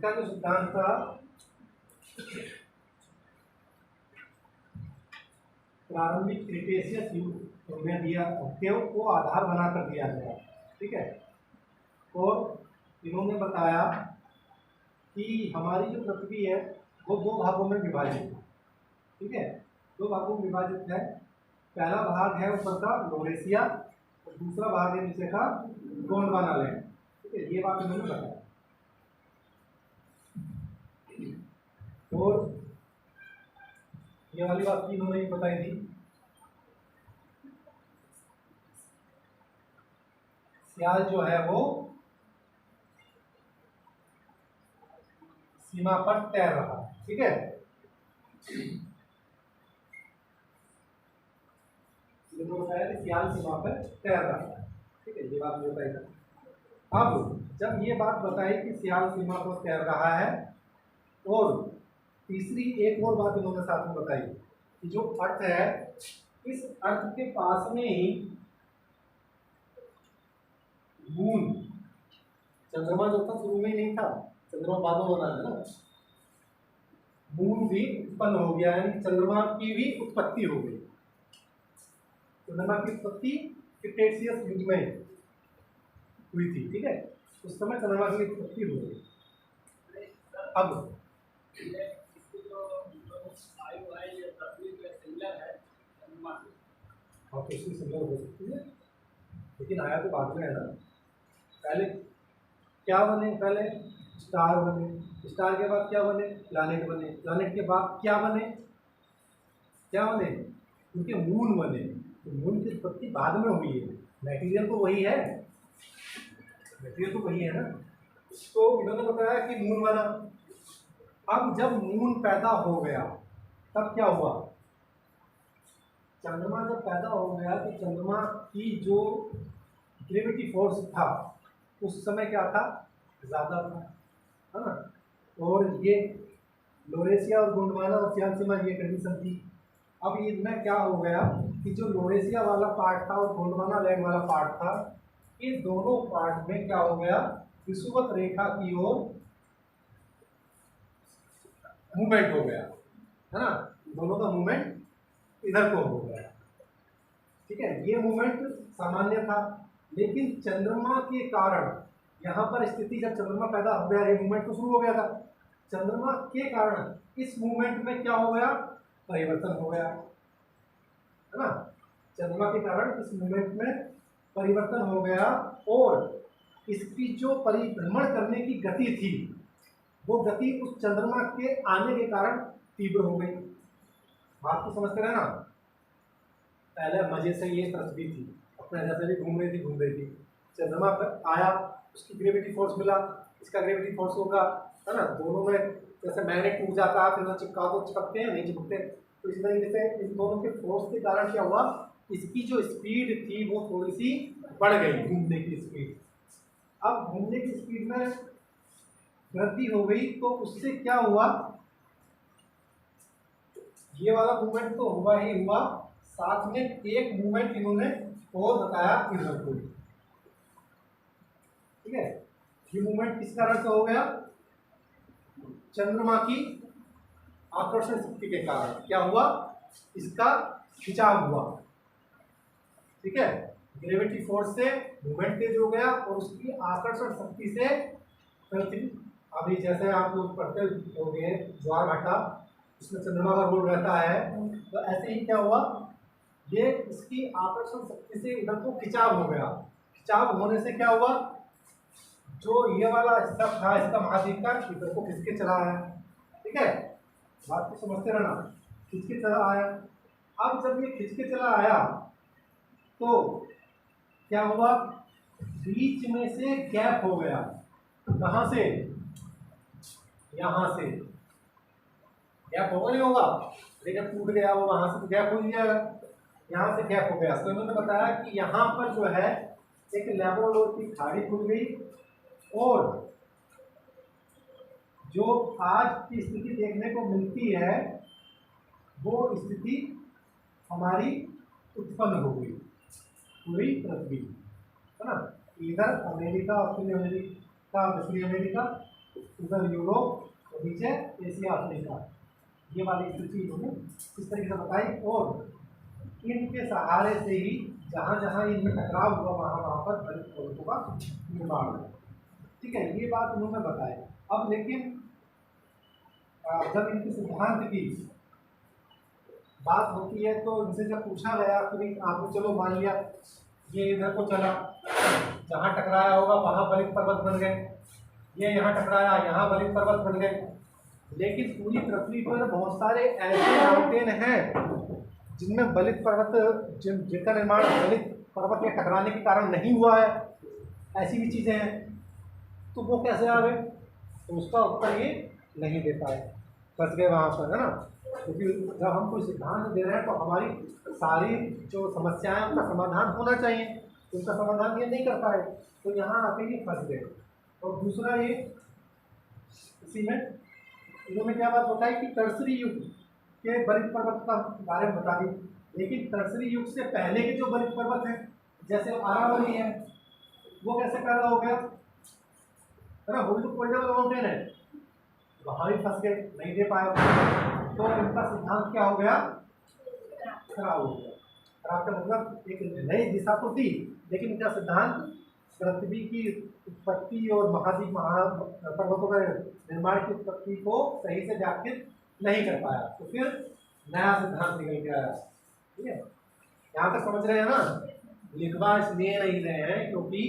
इनका जो सिद्धांत था प्रारंभिक क्रिटेशियस युग में दिया को आधार बनाकर दिया गया, ठीक है। और इन्होंने बताया कि हमारी जो पृथ्वी है वो दो भागों में विभाजित है, ठीक है। दो भागों में विभाजित है। पहला भाग है ऊपर का लोरेशिया और दूसरा भाग है नीचे का गोंडवाना लैंड, ठीक है। ये बात इन्होंने बताया। और ये वाली बात की इन्होंने बताई थी, सियाल जो है वो सीमा पर तैर रहा, ठीक है। सियाल सीमा पर तैर रहा है, ठीक है। ये बात बताई थी। अब जब ये बात बताई कि सियाल सीमा पर तैर रहा है, और तीसरी एक और बात इन्होंने साथ में बताई कि जो अर्थ है, इस अर्थ के पास में ही मून, चंद्रमा जो था शुरू में ही नहीं था, चंद्रमा बाद में बना है ना, मून भी उत्पन्न हो गया, यानी चंद्रमा की भी उत्पत्ति हो गई। चंद्रमा की उत्पत्ति क्रिटेशियस युग में हुई थी, ठीक है। उस समय चंद्रमा की उत्पत्ति हो गई। अब हाँ, तो इसकी सिमिलर हो सकती है, लेकिन आया तो बाद में है ना। पहले क्या बने? पहले स्टार बने, स्टार के बाद क्या बने? प्लैनेट बने, प्लैनेट के बाद क्या बने? क्या बने? क्योंकि मून बने। तो मून की उत्पत्ति बाद में हुई है, मटेरियल तो वही है, मटेरियल तो वही है ना। तो इन्होंने बताया कि मून बना। अब जब मून पैदा हो गया तब क्या हुआ? चंद्रमा जब पैदा हो गया तो चंद्रमा की जो ग्रेविटी फोर्स था उस समय क्या था? ज़्यादा था, है ना। और ये लोरेशिया और गोंडवाना और सियाल सीमा ये कंडीशन थी। अब इनमें क्या हो गया कि जो लोरेशिया वाला पार्ट था और गोंडवाना लैंड वाला पार्ट था, ये दोनों पार्ट में क्या हो गया? विषुवत रेखा की ओर मूवमेंट हो गया, है ना। दोनों का मूवमेंट इधर को हो गया, ठीक है। ये मूवमेंट सामान्य था, लेकिन चंद्रमा के कारण यहाँ पर स्थिति, जब चंद्रमा पैदा हो गया ये मूवमेंट तो शुरू हो गया था। चंद्रमा के कारण इस मूवमेंट में क्या हो गया? परिवर्तन हो गया, है ना। चंद्रमा के कारण इस मूवमेंट में परिवर्तन हो गया, और इसकी जो परिभ्रमण करने की गति थी वो गति उस चंद्रमा के आने के कारण तीव्र हो गई। बात को समझते रहे ना। पहले मजे से ये पृथ्वी थी, अपने जैसे भी घूम रही थी। चंद्रमा पर आया, उसकी ग्रेविटी फोर्स मिला, इसका ग्रेविटी फोर्स होगा, है ना। दोनों में जैसे मैग्नेट टूट जाता है, फिर चिपका तो चिपकते हैं, नहीं चिपकते। तो इस तरीके से इन दोनों के फोर्स के कारण क्या हुआ? इसकी जो स्पीड थी वो थोड़ी सी बढ़ गई, घूमने की स्पीड। अब घूमने की स्पीड में वृद्धि हो गई, तो उससे क्या हुआ? ये वाला मूवमेंट तो हुआ ही हुआ, साथ में एक मूवमेंट इन्होंने और बताया इधर को, ठीक है। ये मूवमेंट किस कारण से हो गया? चंद्रमा की आकर्षण शक्ति के कारण क्या हुआ? इसका खिंचाव हुआ, ठीक है। ग्रेविटी फोर्स से मूवमेंट तेज हो गया, और उसकी आकर्षण शक्ति से पृथ्वी, अभी जैसे आप लोग पढ़ते होंगे ज्वार भाटा, इसमें चंद्रमा का रोल रहता है, तो ऐसे ही क्या हुआ? ये इसकी आकर्षण शक्ति से इधर को खिंचाव हो गया। खिंचाव होने से क्या हुआ? जो ये वाला हिस्सा था इसका महाद्वीप का, इधर को खिसके चला आया, ठीक है। बात को समझते रहना, खिसके चला आया। अब जब ये खिसके चला आया तो क्या हुआ? बीच में से गैप हो गया। कहाँ से? यहाँ से गैप होगा, नहीं होगा? लेकिन टूट गया वो, वहां से तो गैप हो ही जाएगा। यहाँ से गैप हो गया, तो इन्होंने बताया कि यहाँ पर जो है एक लैब्राडोर की खाड़ी खुल गई, और जो आज की स्थिति देखने को मिलती है वो स्थिति हमारी उत्पन्न हो गई पूरी पृथ्वी, है ना। इधर अमेरिका, उत्तरी अमेरिका, दक्षिणी अमेरिका, इधर यूरोप और नीचे एशिया अफ्रीका, ये वाली स्थिति उन्होंने इस तरीके से बताई। और इनके सहारे से ही जहाँ जहाँ इनमें टकराव हुआ वहाँ वहाँ पर बलित पर्वतों का निर्माण हुआ। ठीक है, ये बात उन्होंने बताई। अब लेकिन जब इनके सिद्धांत की बात होती है तो इनसे जब पूछा गया कि भाई आपने चलो मान लिया ये इधर को चला, जहाँ टकराया होगा वहाँ बलित पर्वत बन गए, ये यहाँ टकराया यहाँ बलित पर्वत बन गए। लेकिन पूरी पृथ्वी पर बहुत सारे ऐसे माउंटेन हैं जिनमें बलित पर्वत जिनका निर्माण बलित पर्वत के टकराने के कारण नहीं हुआ है, ऐसी भी चीज़ें हैं। तो वो कैसे आ गए, तो उसका उत्तर ये नहीं दे पाए, फंस गए वहाँ पर, है ना। क्योंकि जब हम कोई सिद्धांत दे रहे हैं तो हमारी सारी जो समस्याएं उनका समाधान होना चाहिए, तो उनका समाधान ये नहीं कर पाए, तो यहाँ आके ये फंस गए। और दूसरा ये इसी में इन्होंने क्या बात बताई कि टर्सरी युग के बलित पर्वत का बारे में बता दी। लेकिन टर्सरी युग से पहले के जो बलित पर्वत हैं जैसे अरावली है, वो कैसे पैदा हो गया, है ना, वो भी तो कोल्डर माउंटेन है, वहाँ भी फंस गए, नहीं दे पाए। तो इनका सिद्धांत क्या हो गया, खराब हो गया। खराब का मतलब एक नई दिशा तो थी, लेकिन इनका सिद्धांत पृथ्वी की उत्पत्ति और महाद्वीप पर्वतों के निर्माण की उत्पत्ति को सही से व्याख्यात नहीं कर पाया, तो फिर नया सिद्धांत निकल के आया। ठीक है, यहाँ तक समझ रहे हैं ना। लिखवा इसलिए नहीं रहे हैं क्योंकि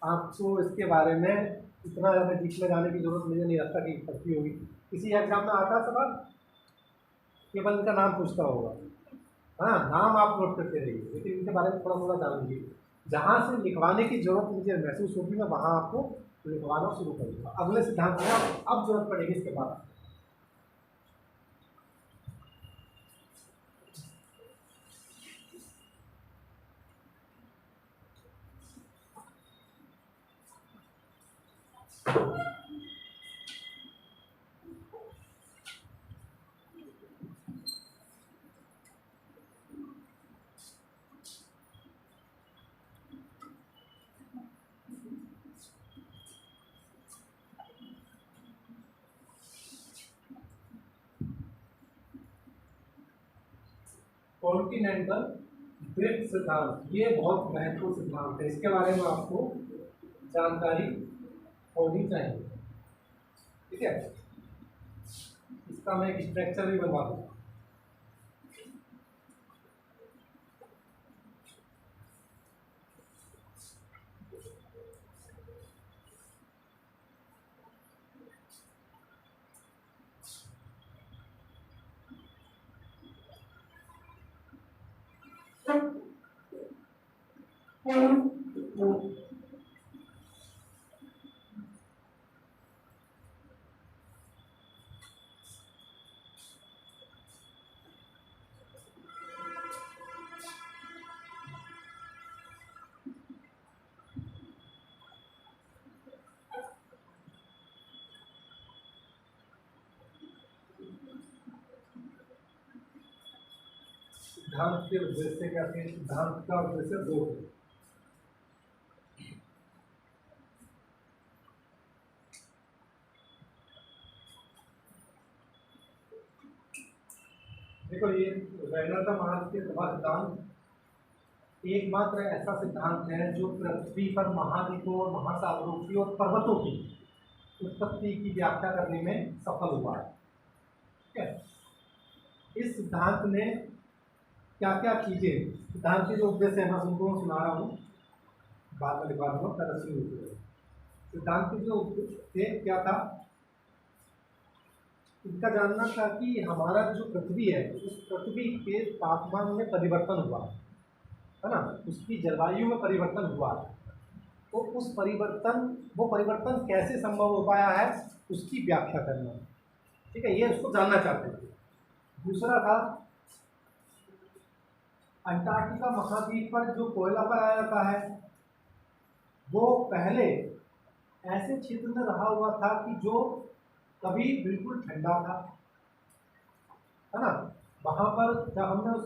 आपको इसके बारे में इतना ज़्यादा डीप में जाने की जरूरत मुझे नहीं लगता कि पड़ती होगी। किसी एग्जाम में आता सवाल केवल इनका नाम पूछता होगा, हाँ, नाम आप नोट करते रहिए, लेकिन इनके बारे में थोड़ा थोड़ा जान लीजिए। जहाँ से लिखवाने की जरूरत मुझे महसूस होगी मैं वहाँ आपको लिखवाना शुरू करूँगा। अगले सिद्धांत में अब जरूरत पड़ेगी इसके बाद। कॉन्टिनेंटल ड्रिफ्ट सिद्धांत, ये बहुत महत्वपूर्ण सिद्धांत है, इसके बारे में आपको जानकारी होनी चाहिए। ठीक है, इसका मैं एक स्ट्रक्चर भी बनवा दूँ। सिद्धांत के उद्देश्य क्या थे, सिद्धांत का उद्देश्य दो है। देखो, ये रैनर का मार्ग के सभा सिद्धांत एकमात्र ऐसा सिद्धांत है जो पृथ्वी पर महाद्वीपों और महासागरों की और पर्वतों की उत्पत्ति की व्याख्या करने में सफल हुआ है। ठीक है, इस सिद्धांत ने क्या क्या चीजें, सिद्धांत के जो उद्देश्य है मैं उनको सुना रहा हूँ, बाद में लिखवा दूंगा तरसी होती है। सिद्धांत के जो उद्देश्य क्या था, इनका जानना था कि हमारा जो पृथ्वी है उस पृथ्वी के तापमान में परिवर्तन हुआ है ना, उसकी जलवायु में परिवर्तन हुआ, तो उस वो परिवर्तन कैसे संभव हो पाया है उसकी व्याख्या करना। ठीक है, ये उसको जानना चाहते थे। दूसरा था अंटार्कटिका महाद्वीप पर जो कोयला पाया जाता है वो पहले ऐसे क्षेत्र में रहा हुआ था कि जो कभी बिल्कुल ठंडा था, है ना। वहाँ पर जब हमने उस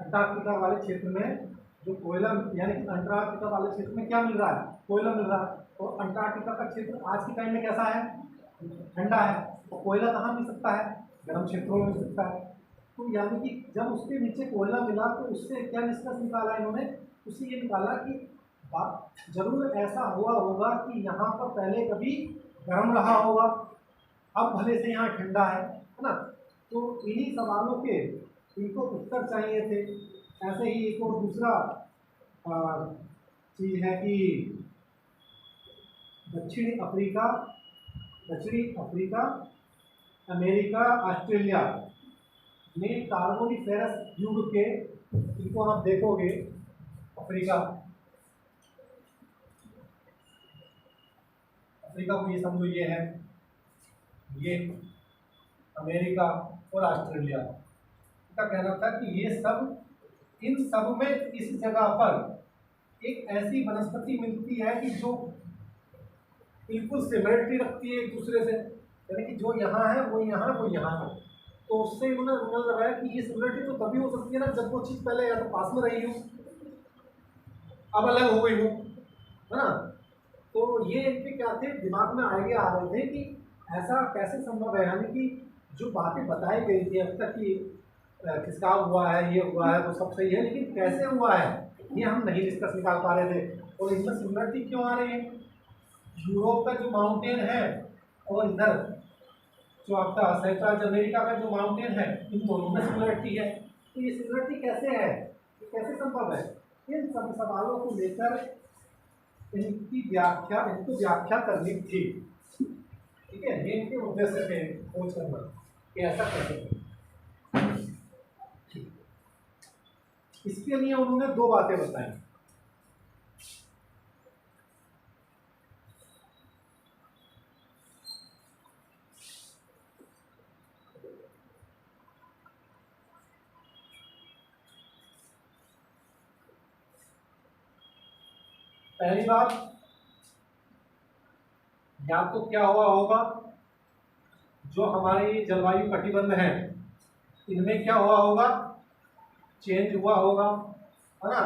अंटार्कटिका वाले क्षेत्र में जो कोयला यानी कि अंटार्कटिका वाले क्षेत्र में क्या मिल रहा है, कोयला मिल रहा है। और अंटार्कटिका का क्षेत्र आज के टाइम में कैसा है, ठंडा है। तो कोयला कहाँ मिल सकता है, गर्म क्षेत्रों में मिल सकता है। तो यानी कि जब उसके नीचे कोयला मिला तो उससे क्या निष्कर्ष निकाला इन्होंने, उससे ये निकाला कि जरूर ऐसा हुआ होगा कि यहाँ पर पहले कभी गर्म रहा होगा, अब भले से यहाँ ठंडा है ना। तो इन्हीं सवालों के इनको उत्तर चाहिए थे। ऐसे ही एक और दूसरा चीज़ है कि दक्षिणी अफ्रीका, अमेरिका, ऑस्ट्रेलिया में कार्बोनिफेरस युग के, इनको आप देखोगे अफ्रीका को ये समझो ये है, ये अमेरिका और ऑस्ट्रेलिया का कहना था कि ये सब, इन सब में इस जगह पर एक ऐसी वनस्पति मिलती है कि जो बिल्कुल सिमिलरिटी रखती है एक दूसरे से, यानी कि जो यहाँ है वो यहाँ है, वो यहाँ है। तो उससे उन्होंने अनुमान लगाया कि ये सिमिलरिटी तो तभी हो सकती है ना जब वो चीज़ पहले या तो पास में रही हो, अब अलग हो गई हो, है ना। तो ये इनके क्या थे, दिमाग में आइडिया आ रहे थे कि ऐसा कैसे संभव है, यानी कि जो बातें बताई गई थी अब तक कि खिसकाव हुआ है, ये हुआ है, वो सब सही है, लेकिन कैसे हुआ है ये हम नहीं निष्कर्ष निकाल पा रहे थे। और इनमें सिमिलरिटी क्यों आ रही है, यूरोप का जो माउंटेन है और इधर जो आपका साउथ अमेरिका का जो माउंटेन है, इन दोनों में सिमिलरिटी है। तो ये सिमिलरिटी कैसे है, ये कैसे संभव है, इन सब सवालों को लेकर इनको व्याख्या करनी थी। ठीक है, ये इनके उद्देश्य थे खोज करना कि ऐसा कैसे। इसके लिए उन्होंने दो बातें बताई। पहली बात, या तो क्या हुआ होगा, जो हमारी जलवायु कटिबंध है इनमें क्या हुआ होगा, चेंज हुआ होगा, है ना।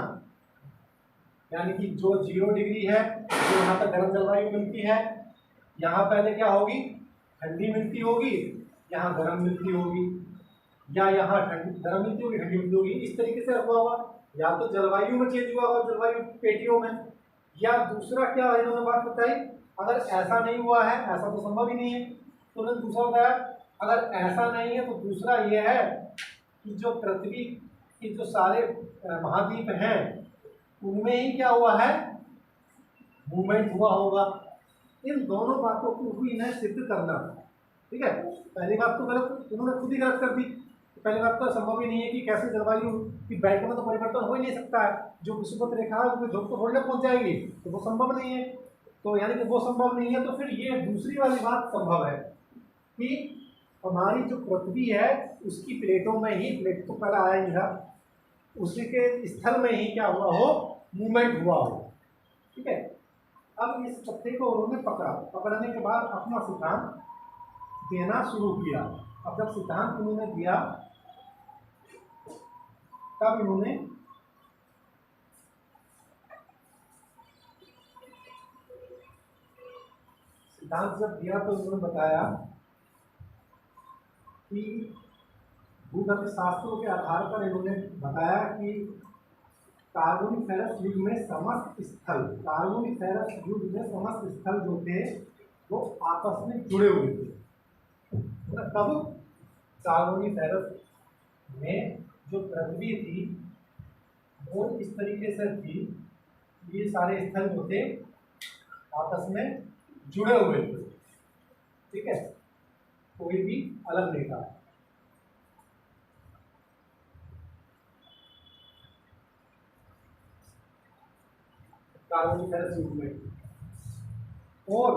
यानी कि जो 0 डिग्री है, जो यहाँ पर गर्म जलवायु मिलती है, यहाँ पहले क्या होगी, ठंडी मिलती होगी, यहाँ गर्म मिलती होगी, या यहाँ गर्म मिलती होगी, ठंडी मिलती होगी, इस तरीके से हुआ होगा। या तो जलवायु में चेंज हुआ होगा, जलवायु पेटियों में, या दूसरा क्या इन्होंने बात बताई, अगर ऐसा नहीं हुआ है, ऐसा तो संभव ही नहीं है, तो उन्होंने दूसरा बताया अगर ऐसा नहीं है तो दूसरा ये है कि जो पृथ्वी के जो सारे महाद्वीप हैं उनमें ही क्या हुआ है, मूवमेंट हुआ होगा। इन दोनों बातों को भी इन्हें सिद्ध करना। ठीक है, पहली बात तो गलत, उन्होंने खुद ही गलत कर दी। पहली बात तो संभव ही नहीं है कि कैसे जलवायु की बेल्ट में तो परिवर्तन हो ही नहीं सकता है, जो विषुवत रेखा है उसमें ध्रुव तो थोड़ी ना पहुंच जाएगी, तो वो संभव नहीं है। तो यानी कि वो संभव नहीं है, तो फिर ये दूसरी वाली बात संभव है कि हमारी जो पृथ्वी है उसकी प्लेटों में ही, प्लेट तो पहले आया ही था, उसी के स्थल में ही क्या हुआ हो, मूवमेंट हुआ हो। ठीक है, अब इस तथ्य को उन्होंने पकड़ने के बाद अपना सिद्धांत देना शुरू किया। अब जब सिद्धांत उन्होंने दिया तब इन्होंने सिद्धांत जब दिया तो उन्होंने बताया कि भूगर्भ शास्त्रों के आधार पर इन्होंने बताया कि कार्बोनिफेरस युग में समस्त स्थल जो थे वो आपस में जुड़े हुए थे। तब कार्बोनिफेरस में जो पृथ्वी थी वो इस तरीके से थी, ये सारे स्थल जो थे आपस में जुड़े हुए थे। ठीक है, कोई भी अलग नहीं था। कार्बोनिफेरस युग में, और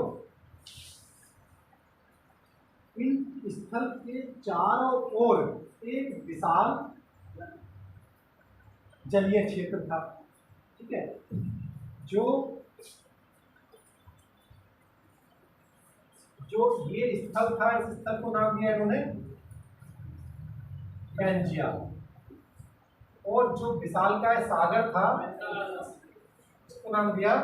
इन स्थल के चारों ओर एक विशाल जलीय क्षेत्र था। ठीक है, जो ये स्थल था, इस स्थल को नाम दिया इन्होंने पैंजिया। और जो विशालकाय सागर था उसको नाम दिया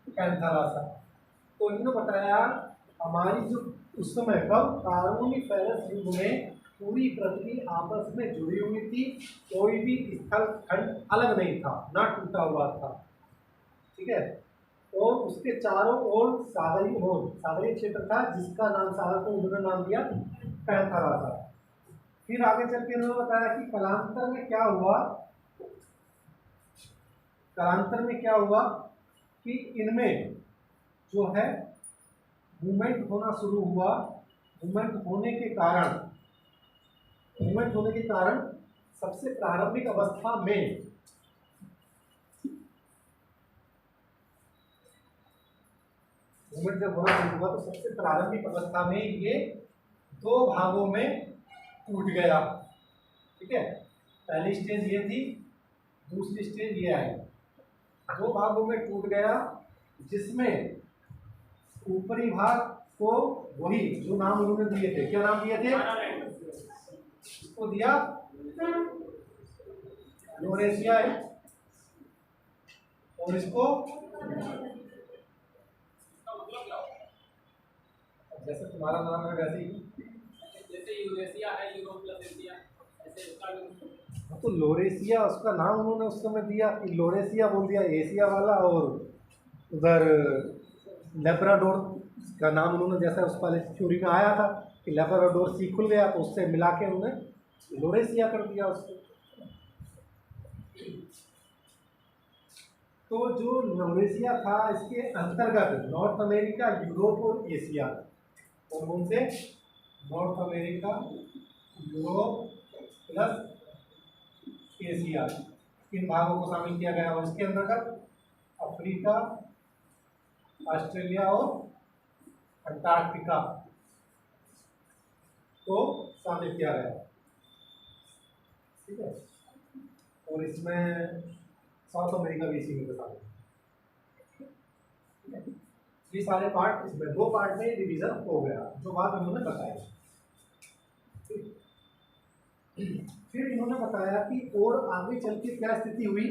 पैंथालासा। तो इन्होंने बताया हमारी जो उस समय कब कार्बोनिफेरस युग में पूरी पृथ्वी आपस में जुड़ी हुई थी, कोई भी स्थल खंड अलग नहीं था, ना टूटा हुआ था, ठीक है। और उसके चारों ओर सागरीय क्षेत्र था जिसका नाम सागर को उन्होंने नाम दिया पैंथालासा। फिर आगे चल के इन्होंने बताया कि कालांतर में क्या हुआ कि इनमें जो है मूवमेंट होना शुरू हुआ। मूवमेंट होने के कारण सबसे प्रारंभिक अवस्था में मूवमेंट जब होना शुरू हुआ तो सबसे प्रारंभिक अवस्था में ये दो भागों में टूट गया, ठीक है। पहली स्टेज ये थी, दूसरी स्टेज ये आई, दो भागों में टूट गया, जिसमें ऊपरी भाग को वही जो नाम उन्होंने दिए थे, क्या नाम दिए थे, इसको दिया लोरेशिया और इसको जैसे तुम्हारा नाम है वैसे ही, जैसे यूरेशिया है, यूरोप प्लस एशिया, ऐसे उसका भी तो लोरेशिया उसका नाम उन्होंने उस समय दिया कि लोरेशिया बोल दिया एशिया वाला, और उधर लेब्राडोर का नाम उन्होंने जैसा उस वाले थ्योरी में आया था कि लेब्राडोर सी खुल गया तो उससे मिला के उन्होंने लोरेशिया कर दिया उसको। तो जो लोरेशिया था इसके अंतर्गत नॉर्थ अमेरिका, यूरोप और एशिया, और उनसे North America, Europe plus Asia, इन भागों को शामिल किया गया और इसके अंतर्गत अफ्रीका, ऑस्ट्रेलिया और अंटार्कटिका को शामिल किया गया, ठीक है। और इसमें साउथ अमेरिका भी इसी में शामिल है। ये सारे पार्ट इसमें दो पार्ट में डिवीजन हो गया, जो बात उन्होंने बताई। फिर इन्होंने बताया कि और आगे चल के क्या स्थिति हुई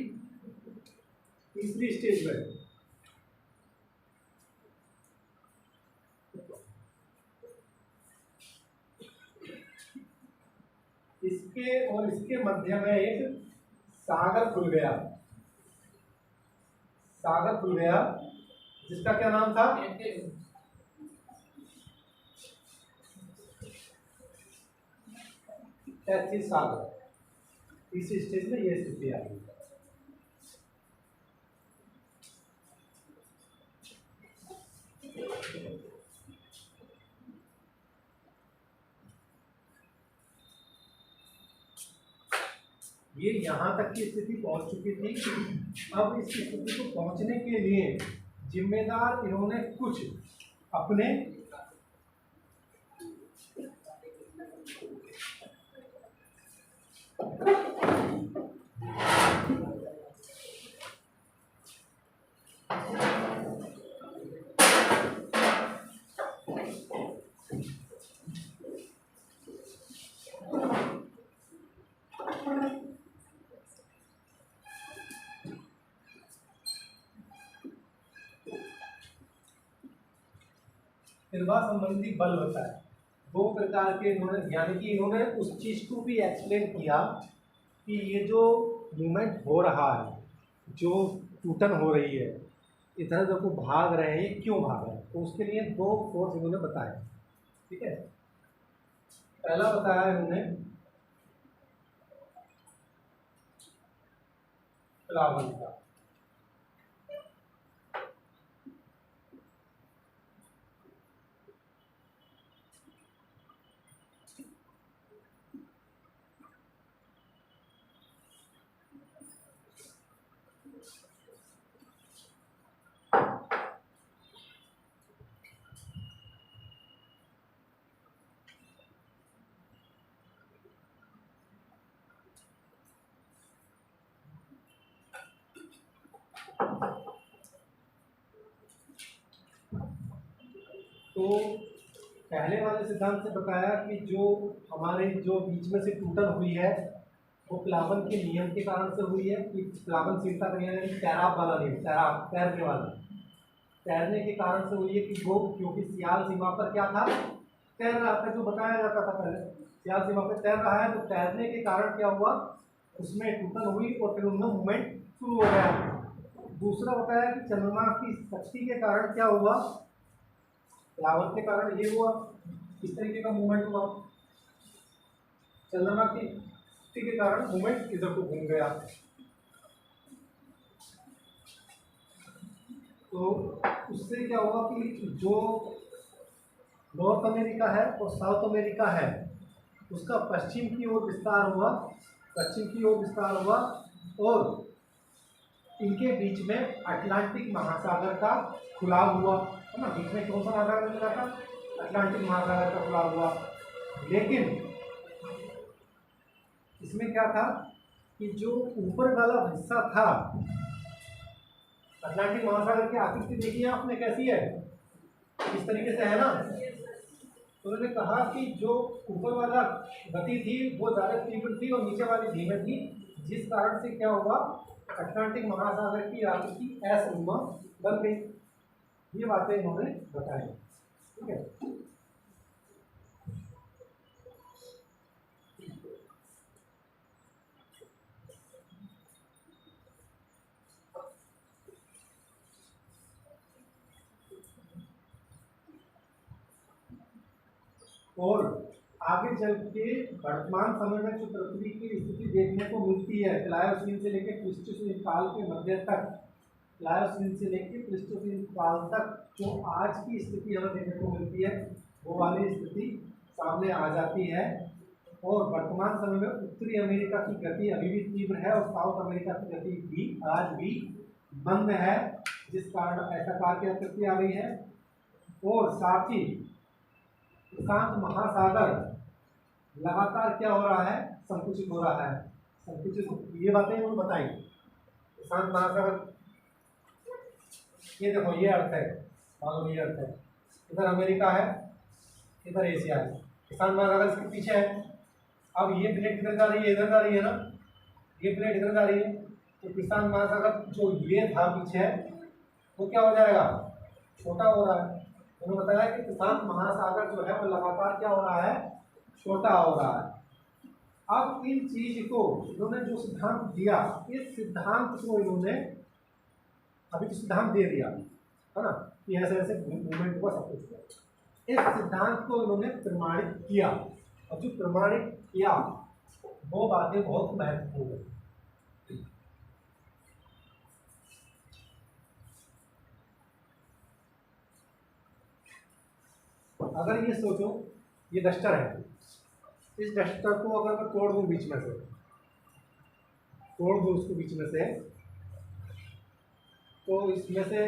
तीसरी स्टेज में। इसके और इसके मध्य में एक सागर खुल गया जिसका क्या नाम था, तैतीस सागर। तीसरी स्टेज में यह स्थिति आ गई। ये यहाँ तक की स्थिति पहुंच चुकी थी। अब इस स्थिति को पहुंचने के लिए जिम्मेदार इन्होंने कुछ अपने निर्वाह संबंधी बल होता है दो प्रकार के। इन्होंने यानी कि इन्होंने उस चीज को भी एक्सप्लेन किया कि ये जो मूवमेंट हो रहा है, जो टूटन हो रही है, इधर उधर को भाग रहे हैं, ये क्यों भाग रहे हैं, तो उसके लिए दो फोर्स इन्होंने बताए, ठीक है। पहला बताया इन्होंने प्लावन का, तो पहले वाले सिद्धांत से बताया कि जो हमारे जो बीच में से टूटन हुई है वो प्लावन के नियम के कारण से हुई है कि प्लावनशीलता का नियम यानी तैराव वाला नियम, तैराव तैरने वाला, तैरने के कारण से हुई है कि वो क्योंकि सियाल सीमा पर क्या था, तैर रहा था, जो बताया जाता था पहले सियाल सीमा पर तैर रहा है, तो तैरने के कारण क्या हुआ उसमें टूटन हुई और फिर उनमें मूवमेंट शुरू हो गया। दूसरा बताया कि चंद्रमा की शक्ति के कारण क्या हुआ, प्लावन के कारण ये हुआ, इस तरीके का मूवमेंट हुआ, चंद्रमा की शक्ति के कारण मूवमेंट इधर को घूम गया। तो उससे क्या हुआ कि जो नॉर्थ अमेरिका है और साउथ अमेरिका है उसका पश्चिम की ओर विस्तार हुआ, पश्चिम की ओर विस्तार हुआ और इनके बीच में अटलांटिक महासागर का खुलाव हुआ, है ना। बीच में कौन सा महासागर मिला था, अटलांटिक महासागर का खुलाव हुआ। लेकिन इसमें क्या था कि जो ऊपर वाला हिस्सा था अटलांटिक महासागर की आकृति देखिए आपने कैसी है, इस तरीके से है ना। तो उन्होंने कहा कि जो ऊपर वाला गति थी वो ज़्यादा तीव्र थी और नीचे वाली धीमे थी, जिस कारण से क्या हुआ अटलांटिक महासागर की आकृति असंभव बन गई। ये बातें इन्होंने बताई, ठीक है। और आगे चल के वर्तमान समय में जो पृथ्वी की स्थिति देखने को मिलती है प्लायोसीन से लेकर प्लीस्टोसीन काल के मध्य तक, प्लायोसीन से लेकर प्लीस्टोसीन काल तक जो आज की स्थिति हमें देखने को मिलती है वो वाली स्थिति सामने आ जाती है। और वर्तमान समय में उत्तरी अमेरिका की गति अभी भी तीव्र है और साउथ अमेरिका की गति भी आज भी मंद है, जिस कारण ऐसा कार्य आकृति आ रही है। और साथ ही प्रशांत महासागर लगातार क्या हो रहा है, संकुचित हो रहा है, संकुचित। ये बातें उन्होंने बताई। प्रशांत महासागर ये देखो, ये अर्थ है, मान लो ये अर्थ है, इधर अमेरिका है, इधर एशिया है, प्रशांत महासागर इसके पीछे है। अब ये प्लेट इधर जा रही है, इधर जा रही है ना, ये प्लेट इधर जा रही है, तो प्रशांत महासागर जो ये था पीछे वो क्या हो जाएगा, छोटा हो रहा है। उन्होंने बताया कि प्रशांत महासागर जो है वो लगातार क्या हो रहा है, छोटा हो रहा है। अब इन चीज को इन्होंने जो सिद्धांत दिया, इस सिद्धांत को इन्होंने अभी तो सिद्धांत दे दिया है ना कि ऐसे ऐसे मूवमेंट हुआ, सब कुछ हुआ। इस सिद्धांत को इन्होंने प्रमाणित किया और जो प्रमाणित किया वो बातें बहुत महत्वपूर्ण है। अगर ये सोचो ये डस्टर है, इस डस्टर को अगर मैं तोड़ दूं बीच में से, तोड़ दूं उसको बीच में से, तो इसमें से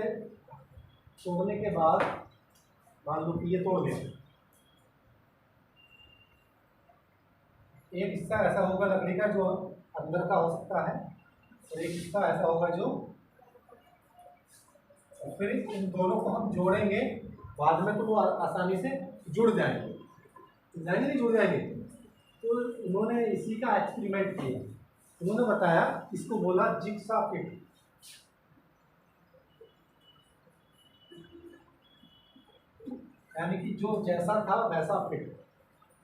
तोड़ने के बाद मान लो कि ये तोड़ दें, एक हिस्सा ऐसा होगा लकड़ी का जो अंदर का हो सकता है और एक हिस्सा ऐसा होगा जो, फिर इन दोनों को हम जोड़ेंगे बाद में तो वो आसानी से जुड़ जाएंगे, नहीं जुड़ जाएंगे। तो उन्होंने इसी का एक्सपेरिमेंट किया, उन्होंने बताया, इसको बोला जिग्सा फिट। यानी कि जो जैसा था वैसा फिट।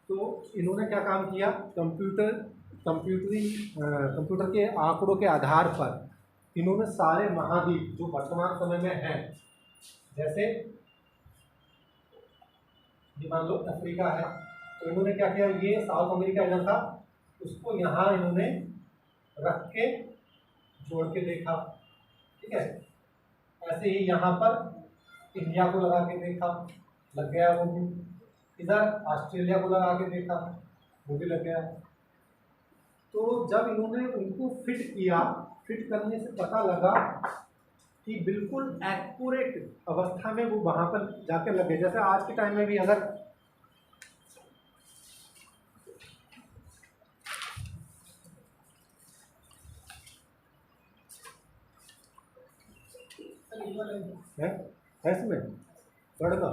तो इन्होंने क्या काम किया, कंप्यूटर के आंकड़ों के आधार पर इन्होंने सारे महाद्वीप जो वर्तमान समय में हैं, जैसे ये मान लो अफ्रीका है, तो इन्होंने क्या किया, ये साउथ अमेरिका इधर था, उसको यहाँ इन्होंने रख के जोड़ के देखा, ठीक है। ऐसे ही यहाँ पर इंडिया को लगा के देखा, लग गया वो भी। इधर ऑस्ट्रेलिया को लगा के देखा, वो भी लग गया। तो जब इन्होंने उनको फिट किया, फिट करने से पता लगा कि बिल्कुल एक्यूरेट अवस्था में वो वहाँ पर जाकर लगे। जैसे आज के टाइम में भी अगर है इसमें पड़ेगा,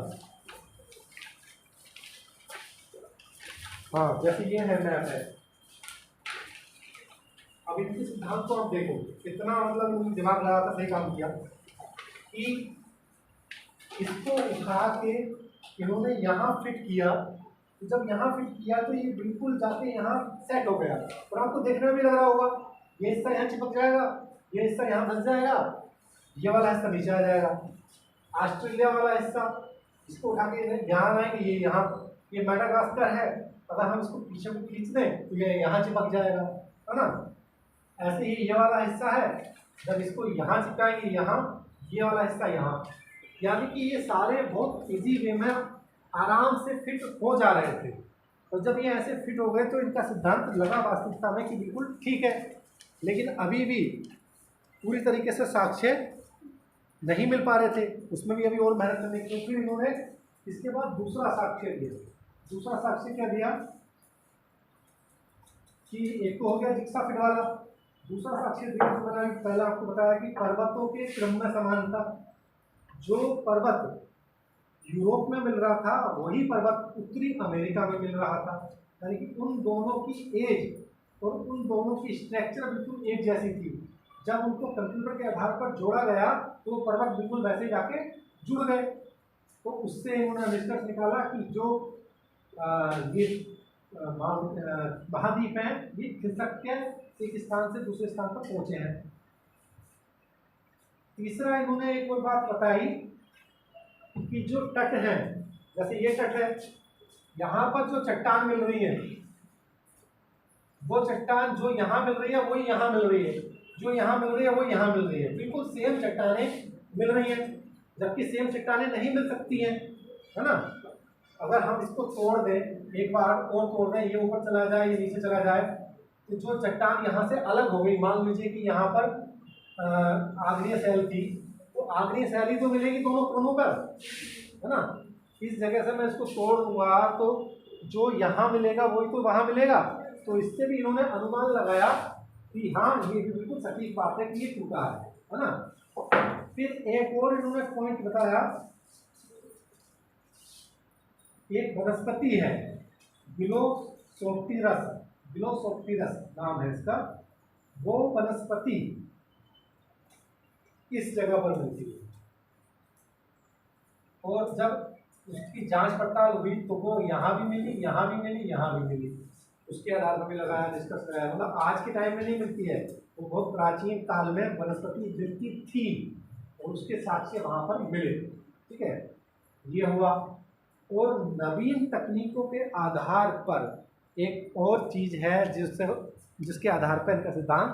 हाँ, जैसे ये है मैप है। अब इनके सिद्धांत को आप देखो, कितना मतलब उन्होंने दिमाग लगा कर सही काम किया कि इसको उठा के इन्होंने यहाँ फिट किया। तो जब यहाँ फिट किया तो ये बिल्कुल जाके यहाँ सेट हो गया। और आपको देखने में भी लग रहा होगा, ये हिस्सा यहाँ चिपक जाएगा, ये हिस्सा यहाँ फंस जाएगा, ये वाला हिस्सा नीचे आ जाएगा। ऑस्ट्रेलिया वाला हिस्सा इसको उठा के यहाँ लाएंगे, ये यहाँ, ये मेडागास्कर है, अगर हम इसको पीछे को खींच दें तो ये यहाँ चिपक जाएगा, है ना। ऐसे ही ये वाला हिस्सा है, जब इसको यहाँ चिपकाएंगे यहाँ, ये वाला हिस्सा यहाँ, यानी कि ये सारे बहुत इजी वे में आराम से फिट हो जा रहे थे। और जब ये ऐसे फिट हो गए तो इनका सिद्धांत लगा वास्तविकता में कि बिल्कुल ठीक है। लेकिन अभी भी पूरी तरीके से साक्ष्य नहीं मिल पा रहे थे, उसमें भी अभी और मेहनत करने की। फिर इन्होंने इसके बाद दूसरा साक्ष्य दिया। दूसरा साक्ष्य क्या दिया कि एक तो हो गया जिक्सा फिट वाला, दूसरा साक्ष्य दिया तो मैंने पहले आपको बताया कि पर्वतों के क्रम में समानता। जो पर्वत यूरोप में मिल रहा था वही पर्वत उत्तरी अमेरिका में मिल रहा था, यानी कि उन दोनों की एज और उन दोनों की स्ट्रक्चर बिल्कुल एक जैसी थी। जब उनको कंप्यूटर के आधार पर जोड़ा गया तो वो पर्वत बिल्कुल वैसे जाके जुड़ गए। तो उससे उन्होंने निष्कर्ष निकाला कि जो ये महाद्वीप हैं ये खिसक के एक स्थान से दूसरे स्थान पर पहुंचे हैं। तीसरा इन्होंने एक और बात बताई कि जो तट है, जैसे ये तट है, यहाँ पर जो चट्टान मिल रही है वो चट्टान जो यहाँ मिल रही है वही यहाँ मिल रही है, जो यहाँ मिल रही है वो यहाँ मिल रही है, बिल्कुल सेम चट्टानें मिल रही हैं। जबकि सेम चट्टानें नहीं मिल सकती हैं, है ना। अगर हम इसको तोड़ दें, एक बार और तोड़ दें, ये ऊपर चला जाए ये नीचे चला जाए, तो जो चट्टान यहाँ से अलग हो गई, मान लीजिए कि यहाँ पर आग्नेय शैल थी, तो आग्नेय शैल ही तो मिलेगी दोनों कोनों पर, है ना। इस जगह से मैं इसको तोड़ दूंगा तो जो यहाँ मिलेगा वही तो वहाँ मिलेगा। तो इससे भी इन्होंने अनुमान लगाया कि हाँ ये भी बिल्कुल सटीक बात है कि ये टूटा है ना। फिर एक और इन्होंने पॉइंट बताया, एक वनस्पति है गिलोसोप्टेरस, गिलोसोप्टेरस नाम है इसका, वो वनस्पति इस जगह पर मिलती है। और जब उसकी जांच पड़ताल हुई तो वो यहाँ भी मिली, यहाँ भी मिली, यहाँ भी मिली। उसके आधार पर भी लगाया, डिस्कस कराया। मतलब आज के टाइम में नहीं मिलती है, वो बहुत प्राचीन काल में वनस्पति मिलती थी और उसके साक्ष्य वहाँ पर मिले। ठीक है, ये हुआ। और नवीन तकनीकों के आधार पर एक और चीज़ है जिसके आधार पर इनका सिद्धांत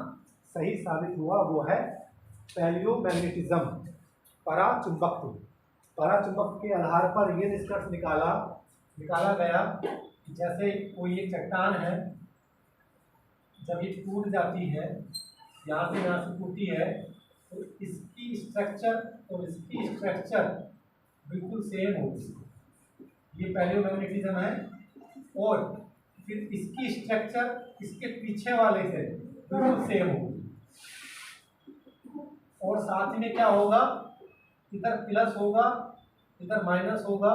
सही साबित हुआ, वो है पैलियोमैग्नेटिज्म, पराचुंबकत्व। पराचुंबक के आधार पर ये निष्कर्ष निकाला गया, जैसे कोई एक चट्टान है, जब ये टूट जाती है, यहाँ से टूटी है, तो इसकी स्ट्रक्चर और इसकी स्ट्रक्चर बिल्कुल सेम होगी, ये पैलियोमैग्नेटिज्म है। और फिर इसकी स्ट्रक्चर इसके पीछे वाले से बिल्कुल सेम होगी। और साथ ही में क्या होगा, इधर प्लस होगा, इधर माइनस होगा,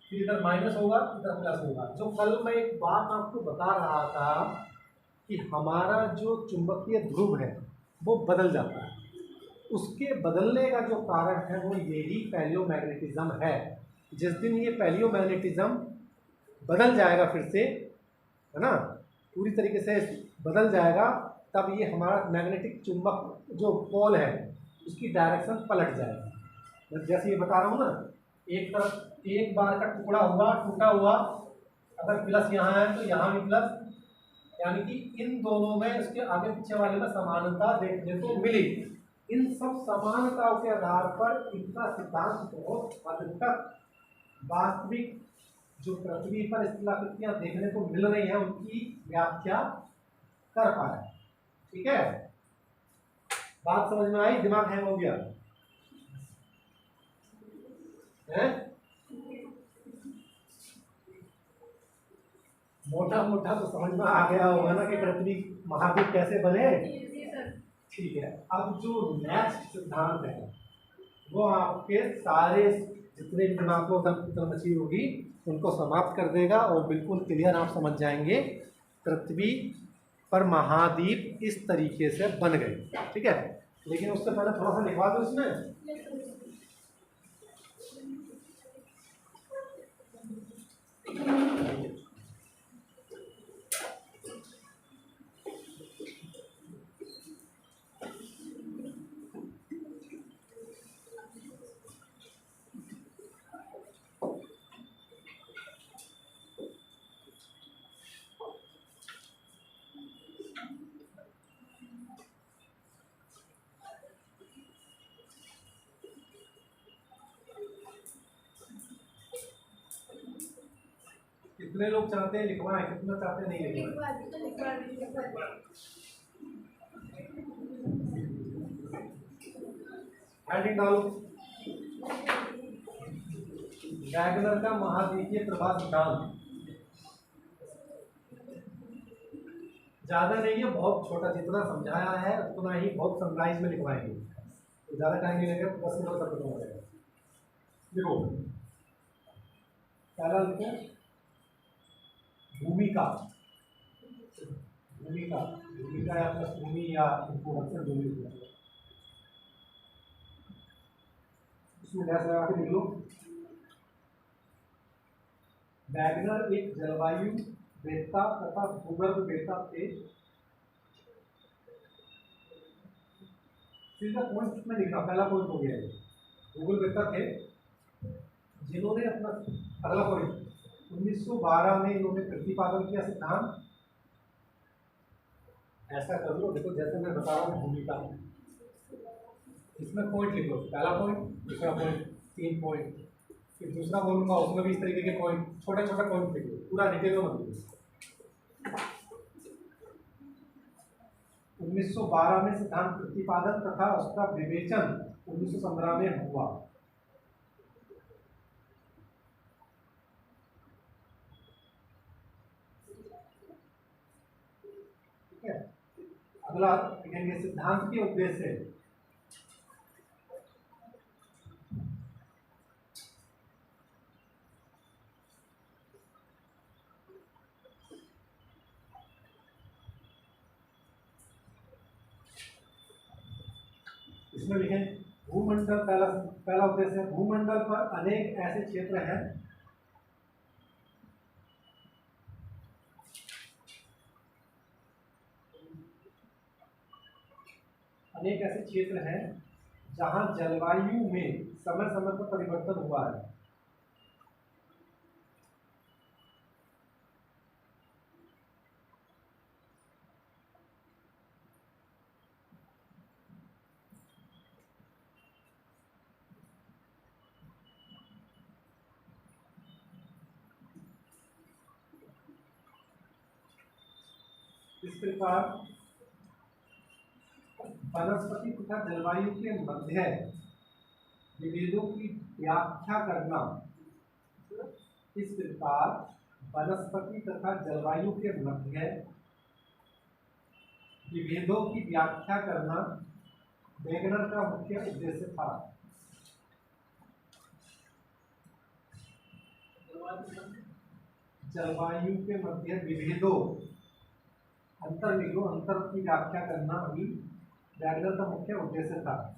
फिर इधर माइनस होगा, इधर प्लस होगा। जो कल मैं एक बात आपको बता रहा था कि हमारा जो चुंबकीय ध्रुव है वो बदल जाता है, उसके बदलने का जो कारण है वो यही पैलियोमैग्नेटिज्म है। जिस दिन ये पैलियोमैग्नेटिज्म बदल जाएगा फिर से, है ना, पूरी तरीके से बदल जाएगा, तब ये हमारा मैग्नेटिक चुंबक जो पोल है उसकी डायरेक्शन पलट जाएगी। जैसे ये बता रहा हूँ ना, एक तरफ एक बार का टुकड़ा हुआ, टूटा हुआ, अगर प्लस यहाँ है तो यहाँ भी प्लस, यानी कि इन दोनों में इसके आगे पीछे वाले में समानता देखने को मिली। इन सब समानताओं के आधार पर इनका सिद्धांत बहुत हद तक वास्तविक जो पृथ्वी पर स्थलाकृतियां देखने को मिल रही हैं उनकी व्याख्या कर पाया। ठीक है, बात समझ में आई? दिमाग हैंग हो गया है? मोटा मोटा तो समझ में आ गया होगा ना कि पृथ्वी महाद्वीप कैसे बने। ठीक है, अब जो नेक्स्ट सिद्धांत है वो आपके सारे जितने भी दिमाग में उथल मची होगी उनको समाप्त कर देगा और बिल्कुल क्लियर आप समझ जाएंगे पृथ्वी पर महाद्वीप इस तरीके से बन गए। ठीक है, लेकिन उससे पहले थोड़ा सा लिखवा दो इसमें। कितने लोग चाहते हैं लिखवाएं, कितना चाहते हैं नहीं लिखवाएं? हेडिंग डालो, वैगनर का महाद्वीपीय प्रवाह सिद्धांत। ज्यादा नहीं है, बहुत छोटा, जितना समझाया है उतना ही बहुत समराइज में लिखवाएंगे, तो ज्यादा टाइम नहीं लगेगा, 10 मिनट तक खत्म हो जाएगा। देखो पहला लिखो भूमिका। भूमिका, भूमिका या प्लस भूमि या इंट्रोडक्शन जो भी लिखना है उसमें डैश लगा के लिख लो। वैगनर एक जलवायु वेत्ता तथा भूगर्भ वेत्ता थे। सीधा पॉइंट में लिखना, पहला पॉइंट हो गया है, भूगोल वेत्ता थे जिन्होंने अपना अगला पॉइंट 1912 में इन्होंने प्रतिपादन किया सिद्धांत। ऐसा कर लो, देखो जैसे मैं बता रहा हूँ भूमिका, इसमें पॉइंट लिख लो, पहला पॉइंट, दूसरा पॉइंट, 3 पॉइंट, फिर दूसरा बोलूंगा उसमें भी इस तरीके के पॉइंट, छोटा छोटा पॉइंट लिख लो, पूरा डिटेल में मत लिखो। 1912 में सिद्धांत प्रतिपादन तथा उसका विवेचन 1915 में हुआ। ठीक है, अगला लिखेंगे सिद्धांत के उद्देश्य। इसमें लिखें भूमंडल, पहला उद्देश्य है भूमंडल पर अनेक ऐसे क्षेत्र हैं जहां जलवायु में समय समय पर परिवर्तन हुआ है। इस प्रकार वनस्पति तथा जलवायु के मध्य विभेदों की व्याख्या करना। इस प्रकार वनस्पति तथा जलवायु के मध्य विभेदों की व्याख्या करना वैगनर का मुख्य उद्देश्य था। जलवायु के मध्य विभेदों, अंतर लिखो, अंतर की व्याख्या करना ही वैगनर का मुख्य उद्देश्य था।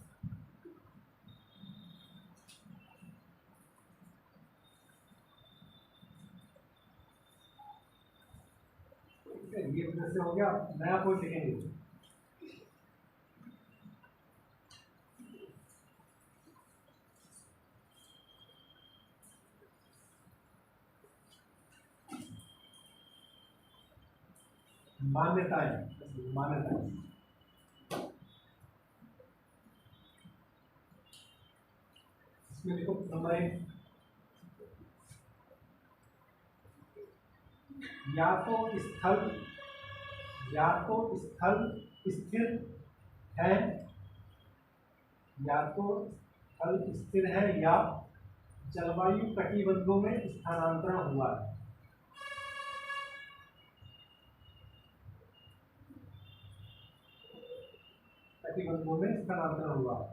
ये उद्देश्य हो गया। नया पॉइंट लिखेंगे, मान्यताएं। मान्यताएं इसमें लिखो नंबर 1, या तो स्थल स्थिर है, या तो स्थल स्थिर है या जलवायु कटिबंधों में स्थानांतरण हुआ है। कटिबंधों में स्थानांतरण हुआ है।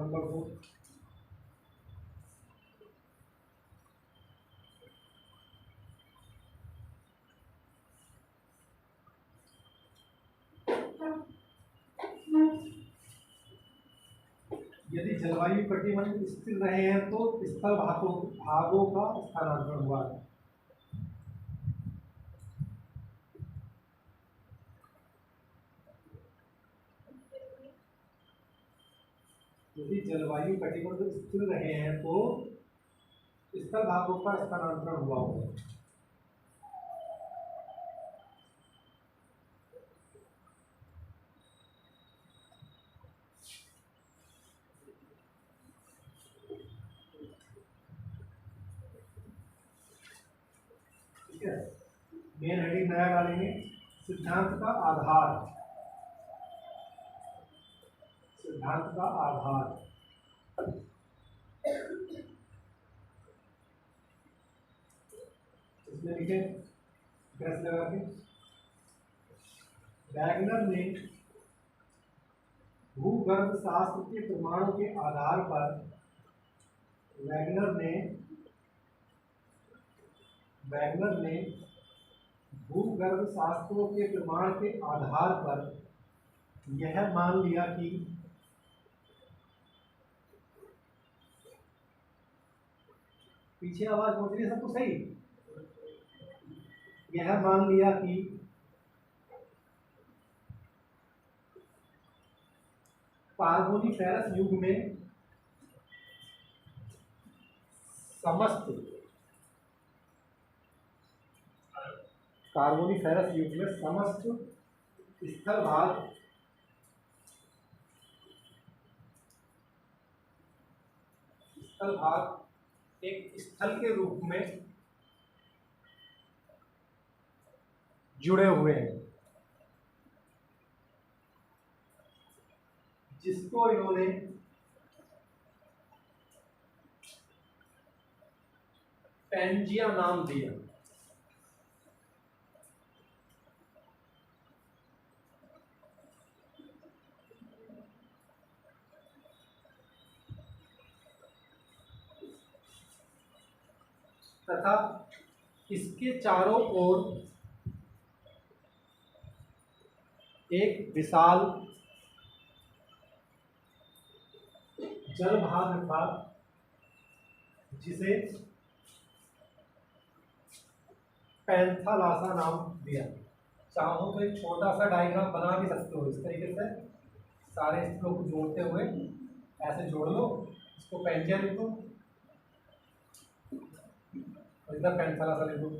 नंबर 2। यदि जलवायु कटिबंध स्थिर रहे हैं तो स्थल भागों का स्थानांतरण हुआ है। यदि जलवायु कटिबंध स्थिर रहे हैं तो स्थल भागों का स्थानांतरण हुआ होगा। ठीक है, मेन हेडिंग नया डालेंगे, सिद्धांत का आधार। सिद्धांत का आधार इसमें लिखे ब्रश लगा के, वैगनर ने भूगर्भ शास्त्र के प्रमाणों के आधार पर वैगनर ने भूगर्भ शास्त्रों के प्रमाण के आधार पर यह मान लिया कि पीछे आवाज पहुंच रही है सबको सही। यह मान लिया कि कार्बोनिफेरस युग में समस्त स्थल भाग एक स्थल के रूप में जुड़े हुए हैं, जिसको इन्होंने पैंजिया नाम दिया। तथा इसके चारों ओर एक विशाल जलभाग था, जिसे पैंथालासा नाम दिया। चाहो तो एक छोटा सा डायग्राम बना भी सकते हो इस तरीके से, सारे स्थलों को जोड़ते हुए ऐसे जोड़ लो, इसको पैंजिया लिखो और इधर पैंथालासा लिखो।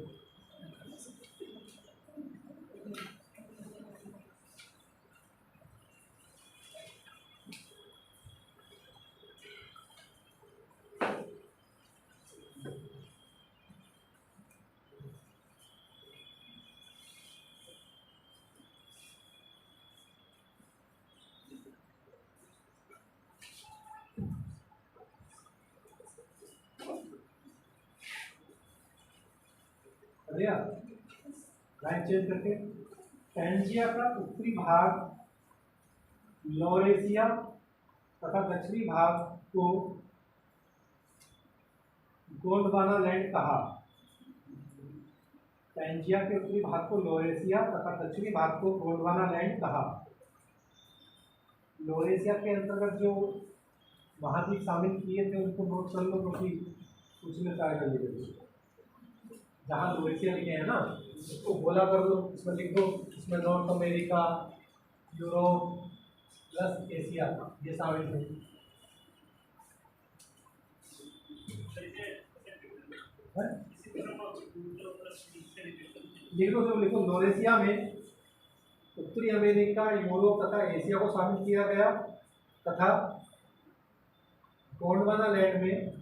लाइन चेंज करके, पैंजिया का उत्तरी भाग लॉरेशिया तथा दक्षिणी भाग को गोंडवाना लैंड कहा। पैंजिया के उत्तरी भाग को लॉरेशिया तथा दक्षिणी भाग को गोंडवाना लैंड कहा। लॉरेशिया के अंतर्गत जो महाद्वीप शामिल किए थे उनको नोट कर लो, क्योंकि पूछने ट्राई कर लीजिए। जहाँ लॉरेशिया लिखे हैं ना, उसको बोला कर दो, इसमें लिख दो, इसमें north America, Europe plus Asia ये शामिल है। लिख दो, जो लिखो, लॉरेशिया में उत्तरी अमेरिका, यूरोप तथा एशिया को शामिल किया गया तथा गोंडवाना लैंड में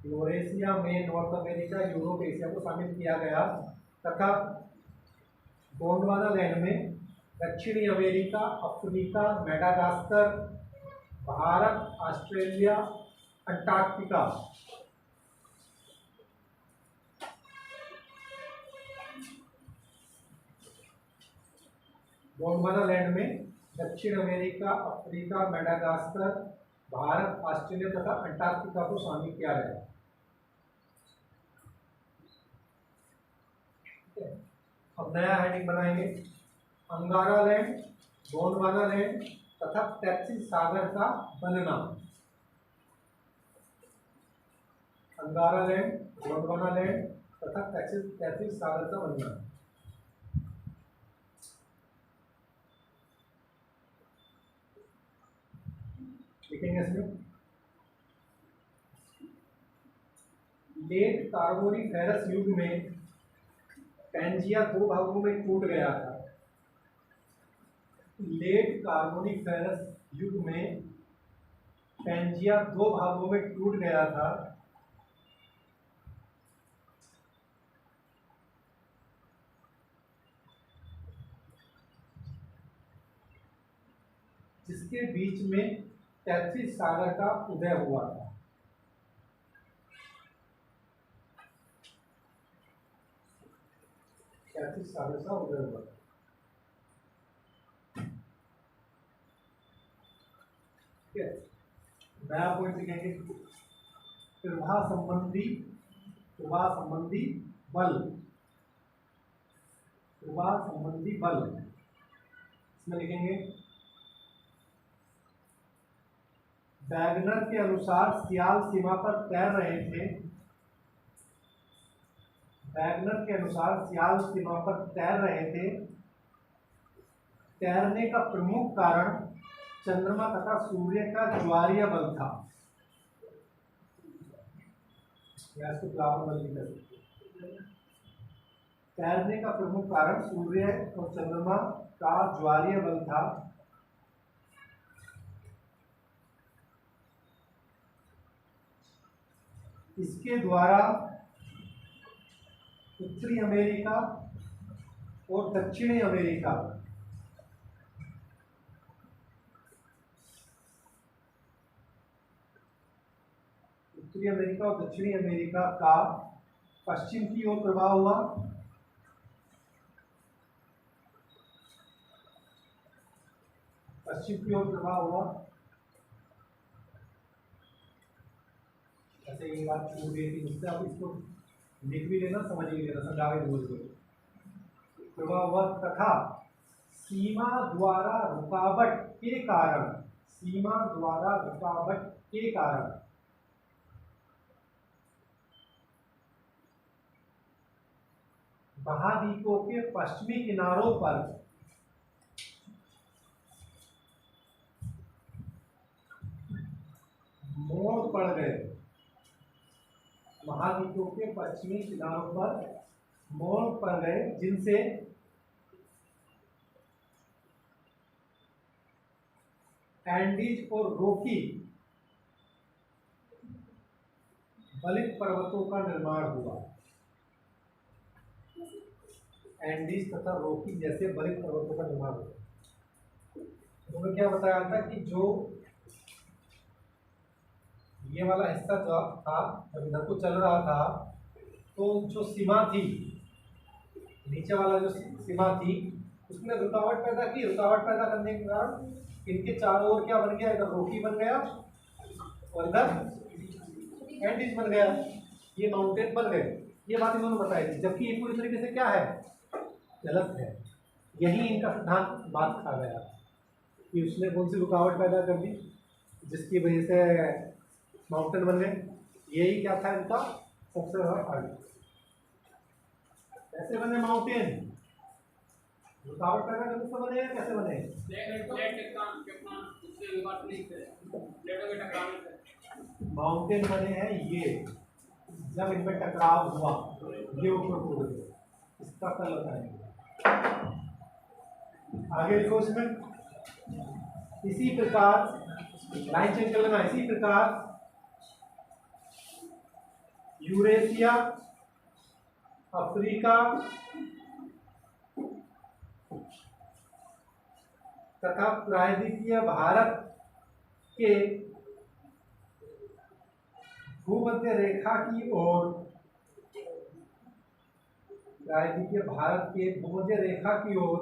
लॉरेशिया में नॉर्थ अमेरिका, यूरोप, एशिया को शामिल किया गया तथा गोंडवाना लैंड में दक्षिणी America, Africa, Madagascar, Bharat, Australia, Antarctica Gondwana land में दक्षिण America, Africa, Madagascar, Bharat, Australia तथा अंटार्कटिका को शामिल किया गया। अब नया हेडिंग बनाएंगे, अंगारा लैंड, गोंडवाना लैंड तथा टैक्सिस सागर का बनना। अंगारा लैंड, गोंडवाना लैंड तथा टैक्सिस सागर का बनना। लिखेंगे इसमें, लेट कार्बोनिफेरस युग में पैंजिया दो भागों में टूट गया था। लेट कार्बोनिफेरस युग में पैंजिया दो भागों में टूट गया था। जिसके बीच में टैक्सिस सागर का उदय हुआ था। टैक्सिस सागर का उदय हुआ था। ठीक है, नया पॉइंट लिखेंगे, प्रवाह संबंधी बल। प्रवाह संबंधी बल इसमें लिखेंगे, वैगनर के अनुसार सियाल सीमा पर तैर रहे थे। वैगनर के अनुसार सियाल सीमा पर तैर रहे थे। तैरने का प्रमुख कारण चंद्रमा तथा सूर्य का ज्वारीय बल था। या इसको प्लावर बल भी कर सकते हैं। तैरने का प्रमुख कारण सूर्य और चंद्रमा का ज्वारीय बल था। इसके द्वारा उत्तरी अमेरिका और दक्षिणी अमेरिका और दक्षिणी अमेरिका का पश्चिम की ओर प्रवाह हुआ। पश्चिम की ओर प्रवाह हुआ। ऐसे ये बात छूट गई थी मुझसे, आप इसको लिख भी लेना, समझ भी लेना, समझा के बोल दो। प्रवाह हुआ तथा सीमा द्वारा रुकावट के कारण महाद्वीपों के पश्चिमी किनारों पर मोड़ पड़ गए। महाद्वीपों के पश्चिमी किनारों पर मोड़ पड़ गए, जिनसे एंडीज और रॉकी बलित पर्वतों का निर्माण हुआ। एंडीज तथा रॉकी जैसे बलित पर्वतों का निर्माण हुआ। उन्होंने क्या बताया था कि जो ये वाला हिस्सा जो था, जब इधर को चल रहा था तो जो सीमा थी, नीचे वाला जो सीमा थी, उसने रुकावट पैदा की। रुकावट पैदा करने के कारण इनके चारों ओर क्या बन गया, इधर रॉकी बन गया और इधर एंडीज बन गया। ये माउंटेन बन गए। ये बात इन्होंने बताई थी, जबकि ये पूरी तरीके से क्या है, गलत है। यही इनका सिद्धांत बात खा गया कि उसने कौन सी रुकावट पैदा कर दी जिसकी वजह से माउंटेन बन गए। यही क्या था इनका सबसे बड़ा फायदा। कैसे बने माउंटेन, रुकावट पैदा करने से बने, कैसे बने? माउंटेन बने हैं ये जब इनमें टकराव हुआ, ये ऊपर टूट गए। इसका कल बताएंगे। आगे लिखो इसमें, इसी प्रकार लाइन चेंज कर लेना। इसी प्रकार यूरेशिया, अफ्रीका तथा प्रायद्वीपीय भारत के भूमध्य रेखा की ओर, प्रायद्वीपीय भारत के भूमध्य रेखा की ओर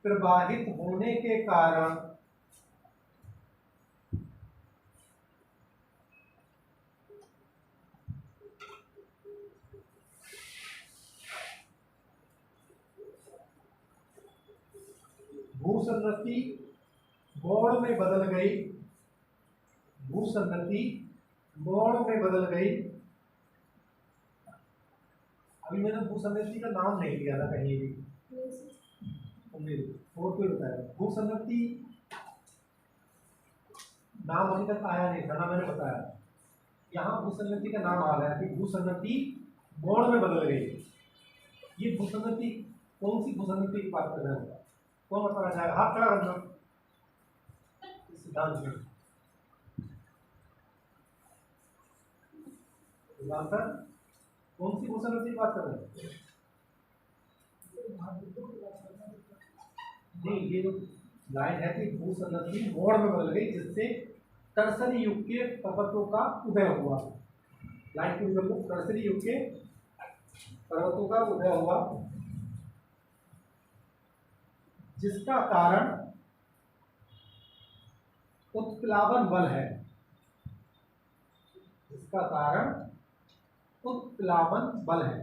प्रवाहित होने के कारण भूसन्नति मोड़ में बदल गई, भूसन्नति मोड़ में बदल गई। अभी मैंने भूसन्नति का नाम नहीं लिया था कहीं भी, और कोई बताया भूसन्नति नाम अभी तक आया नहीं था ना, मैंने बताया। यहाँ भूसन्नति का नाम आ रहा है कि भूसन्नति मोड़ में बदल गई। ये भूसन्नति कौन सी भूसन्नति की बात कर रहे हैं? कौन बताना चाहेगा? हाथ खड़ा करना। सिद्धांत में कौन सी भूसन्नति की बात कर रहे हैं? नहीं, ये जो लाइन है कि भूसन्नति मोड़ में बदल गई जिससे टर्सरी युग के पर्वतों का उदय हुआ। लाइन की मतलब टर्सरी युग के पर्वतों का उदय हुआ जिसका कारण उत्प्लावन बल है, जिसका कारण उत्प्लावन बल है।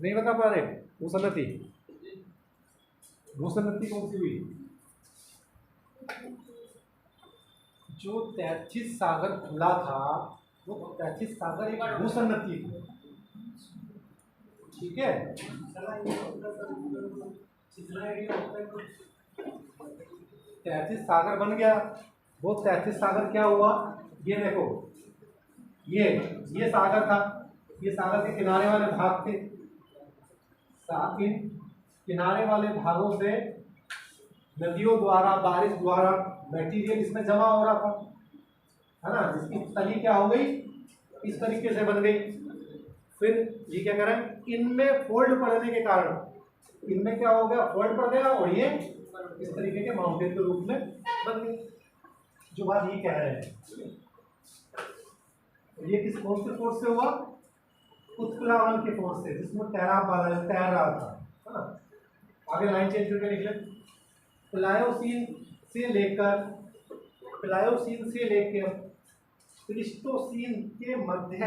नहीं बता पा रहे? भूसन्नति, भूसन्नति कौन सी हुई? जो 33 सागर खुला था वो 33 सागर एक भूसन्नति थी। ठीक है, 33 सागर बन गया। वो 33 सागर क्या हुआ? ये देखो, ये सागर था, ये सागर के किनारे वाले भाग थे। किनारे वाले भागों से नदियों द्वारा, बारिश द्वारा मटेरियल इसमें जमा हो रहा था, है ना, जिसकी तली क्या हो गई? इस तरीके से बन गई। फिर ये क्या करें, इनमें फोल्ड पड़ने के कारण इनमें क्या हो गया? फोल्ड पड़ गया और ये इस तरीके के माउंटेन के रूप में बन गई। जो बात ये कह रहे हैं, ये किस कौन से फोर्स से हुआ? उत्प्लावन के फोर्स से, जिसमें तैराक वाला तैर रहा था, है ना। आगे लाइन चेंज करके लिख लें। प्लायोसीन से लेकर प्लीस्टोसीन के मध्य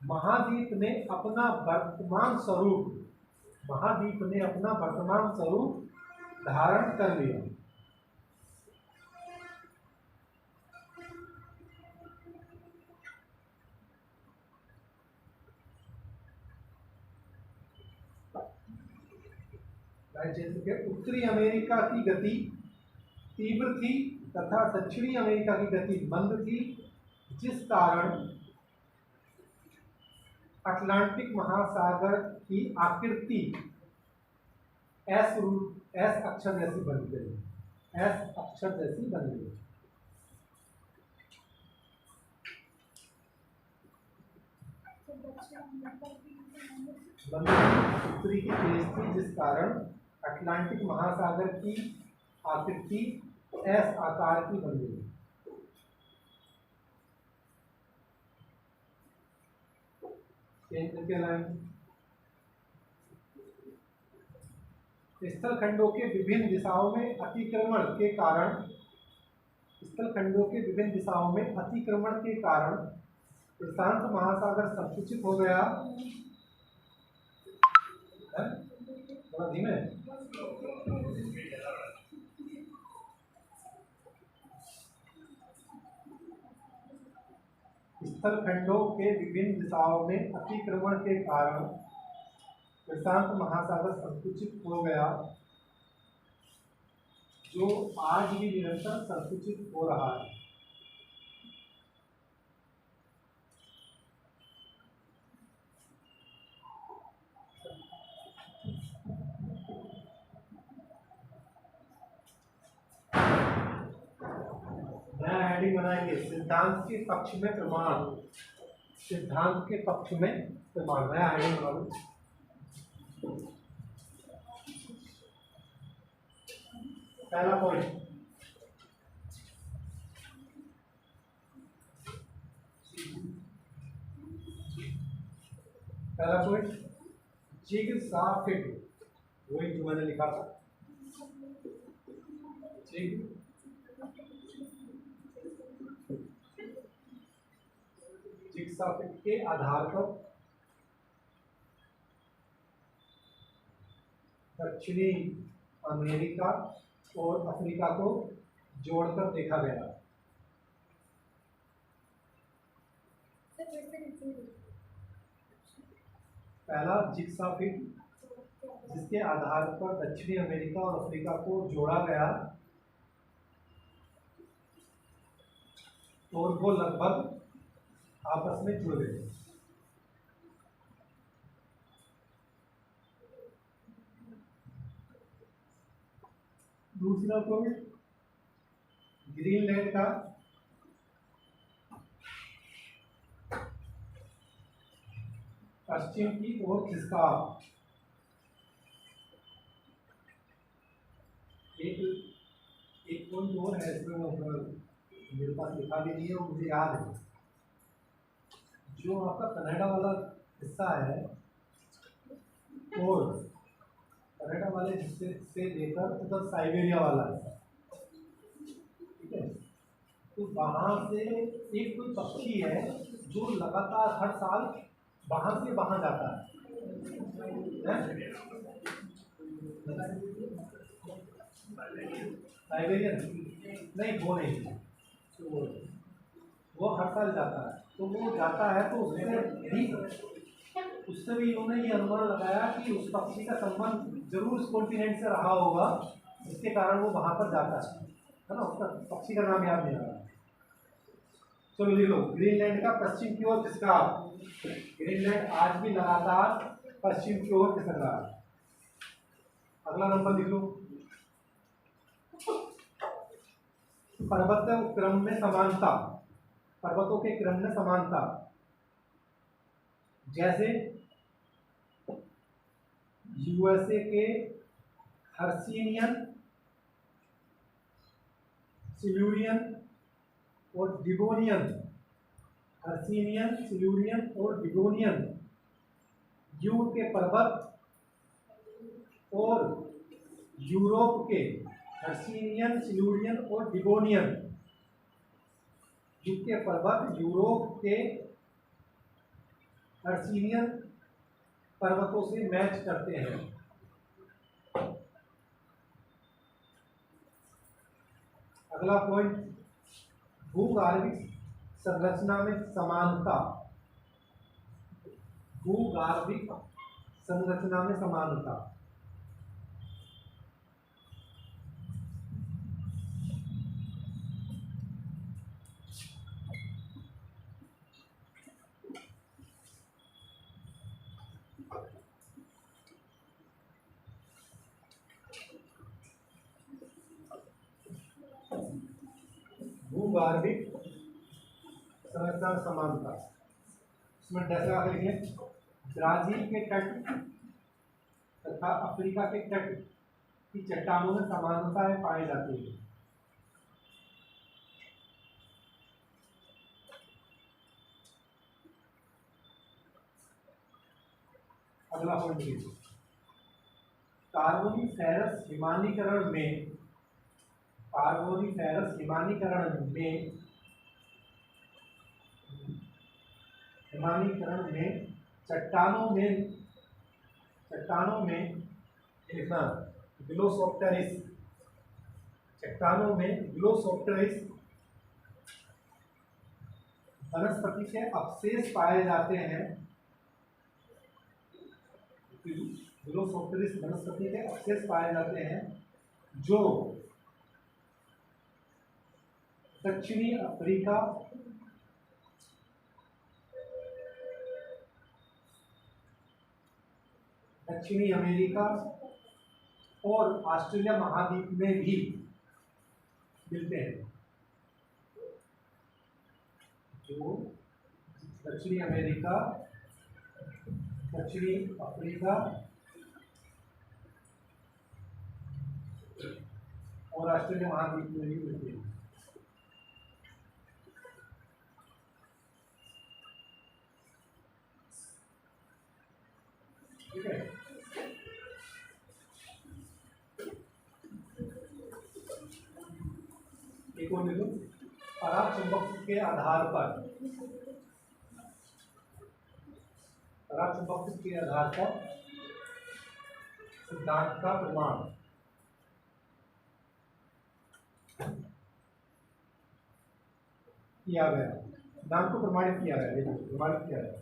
महाद्वीप ने अपना वर्तमान स्वरूप धारण कर लिया। उत्तरी अमेरिका की गति तीव्र थी तथा दक्षिणी अमेरिका की गति मंद थी, जिस कारण अटलांटिक महासागर की आकृति एस अक्षर जैसी बन गई। उत्तरी की तेज थी जिस कारण अटलांटिक महासागर की आकृति एस आकार की बन गई। स्थल खंडों के विभिन्न दिशाओं में अतिक्रमण के कारण प्रशांत महासागर संकुचित हो गया। थोड़ा धीमे। स्थल खंडों के विभिन्न दिशाओं में अतिक्रमण के कारण प्रशांत महासागर संकुचित हो गया, जो आज भी निरंतर संकुचित हो रहा है। नया हेडिंग बनाएंगे, सिद्धांत के पक्ष में प्रमाण। नया हेडिंग बना लो। पहला पॉइंट, पहला पॉइंट, जिग्साफिड, वही जो मैंने लिखा था, जिग्साफिड के आधार पर दक्षिणी अमेरिका और अफ्रीका को जोड़कर देखा गया। पहला, जिग्साफिड जिसके आधार पर दक्षिणी अमेरिका और अफ्रीका को जोड़ा गया और वो लगभग आपस में जुड़ गए। दूसरा पॉइंट, ग्रीनलैंड का पश्चिम की ओर खिसकाव। एक पॉइंट और है इसमें, मेरे पास लिखा भी नहीं है और मुझे याद है, जो आपका कनाडा वाला हिस्सा है और कनाडा वाले हिस्से से लेकर उधर साइबेरिया वाला हिस्सा, ठीक है, तो वहाँ से एक कोई पक्षी है जो लगातार हर साल वहाँ से वहाँ जाता है, साइबेरियन नहीं, वो नहीं, तो वो हर साल जाता है, तो वो जाता है तो उससे भी उन्होंने ये अनुमान लगाया कि उस पक्षी का संबंध जरूर उस कॉन्टिनेंट से रहा होगा, जिसके कारण वो वहाँ पर जाता है ना। उसका पक्षी का नाम याद नहीं आ रहा। चलो लिख लो, ग्रीनलैंड का पश्चिम की ओर खिसकाव। ग्रीनलैंड आज भी लगातार पश्चिम की ओर खिसक रहा है। अगला नंबर लिख लो, पर्वत क्रम में समानता, पर्वतों के क्रम में समानता, जैसे यूएसए के हर्सिनियन, सिल्यूरियन और डिवोनियन, हर्सिनियन, सिल्यूरियन और डिवोनियन यू के पर्वत और यूरोप के हर्सिनियन, सिल्यूरियन और डिवोनियन यू के पर्वत यूरोप के हर्सिनियन पर्वतों से मैच करते हैं। अगला पॉइंट, भूगर्भिक संरचना में समानता, भूगर्भिक संरचना में समानता, भूगर्भिक संरचना समानता, इसमें जैसे आगे लिखें, ब्राजील के तट तथा अफ्रीका के तट की चट्टानों में समानताएं पाई जाती है। अगला पॉइंट देखिए, कार्बोनिफेरस हिमानीकरण में, कार्बोनिफेरस हिमानीकरण में चट्टानों में लिखना, ग्लोसोप्टेरिस, चट्टानों में ग्लोसोप्टेरिस वनस्पति के अवशेष पाए जाते हैं। ग्लोसोप्टेरिस वनस्पति के अवशेष पाए जाते हैं जो दक्षिणी अफ्रीका, दक्षिणी अमेरिका और ऑस्ट्रेलिया महाद्वीप में भी मिलते हैं। जो दक्षिणी अमेरिका, दक्षिणी अफ्रीका और ऑस्ट्रेलिया महाद्वीप में भी मिलते हैं। एक और ले लो। पराचुंबक के आधार पर, पराचुंबक के आधार पर सिद्धांत का प्रमाण। किया गया, सिद्धांत को प्रमाणित किया गया, देखो प्रमाणित किया गया।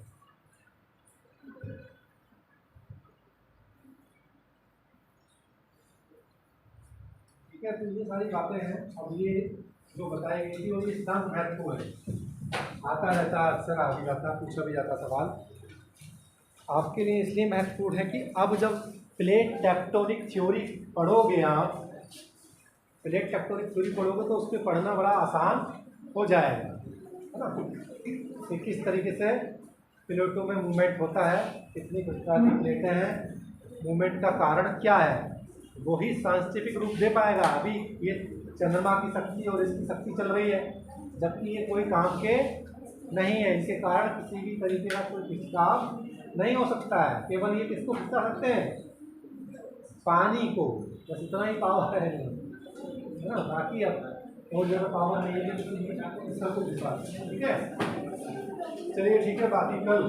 ठीक है, तो ये सारी बातें हैं। अब ये जो बताई गई थी वो भी सिद्धांत महत्वपूर्ण है, आता रहता है, अक्सर आ भी जाता, पूछा भी जाता सवाल। आपके लिए इसलिए महत्वपूर्ण है कि अब जब प्लेट टेक्टोनिक थ्योरी पढ़ोगे आप, प्लेट टेक्टोनिक थ्योरी पढ़ोगे तो उस पर पढ़ना बड़ा आसान हो जाएगा, है ना। कि किस तरीके से प्लेटों में मूवमेंट होता है, कितनी प्रकार की प्लेटें हैं, मूवमेंट का कारण क्या है, वो ही साइंटिफिक रूप दे पाएगा। अभी ये चंद्रमा की शक्ति और इसकी शक्ति चल रही है, जबकि ये कोई काम के नहीं है, इनके कारण किसी भी तरीके का कोई खिंचाव नहीं हो सकता है। केवल ये किसको खिंचा सकते हैं, पानी को, बस इतना ही पावर है ना, बाकी अब बहुत ज़्यादा पावर नहीं है इसका कोई विश्वास। ठीक है, चलिए ठीक है, बाकी कल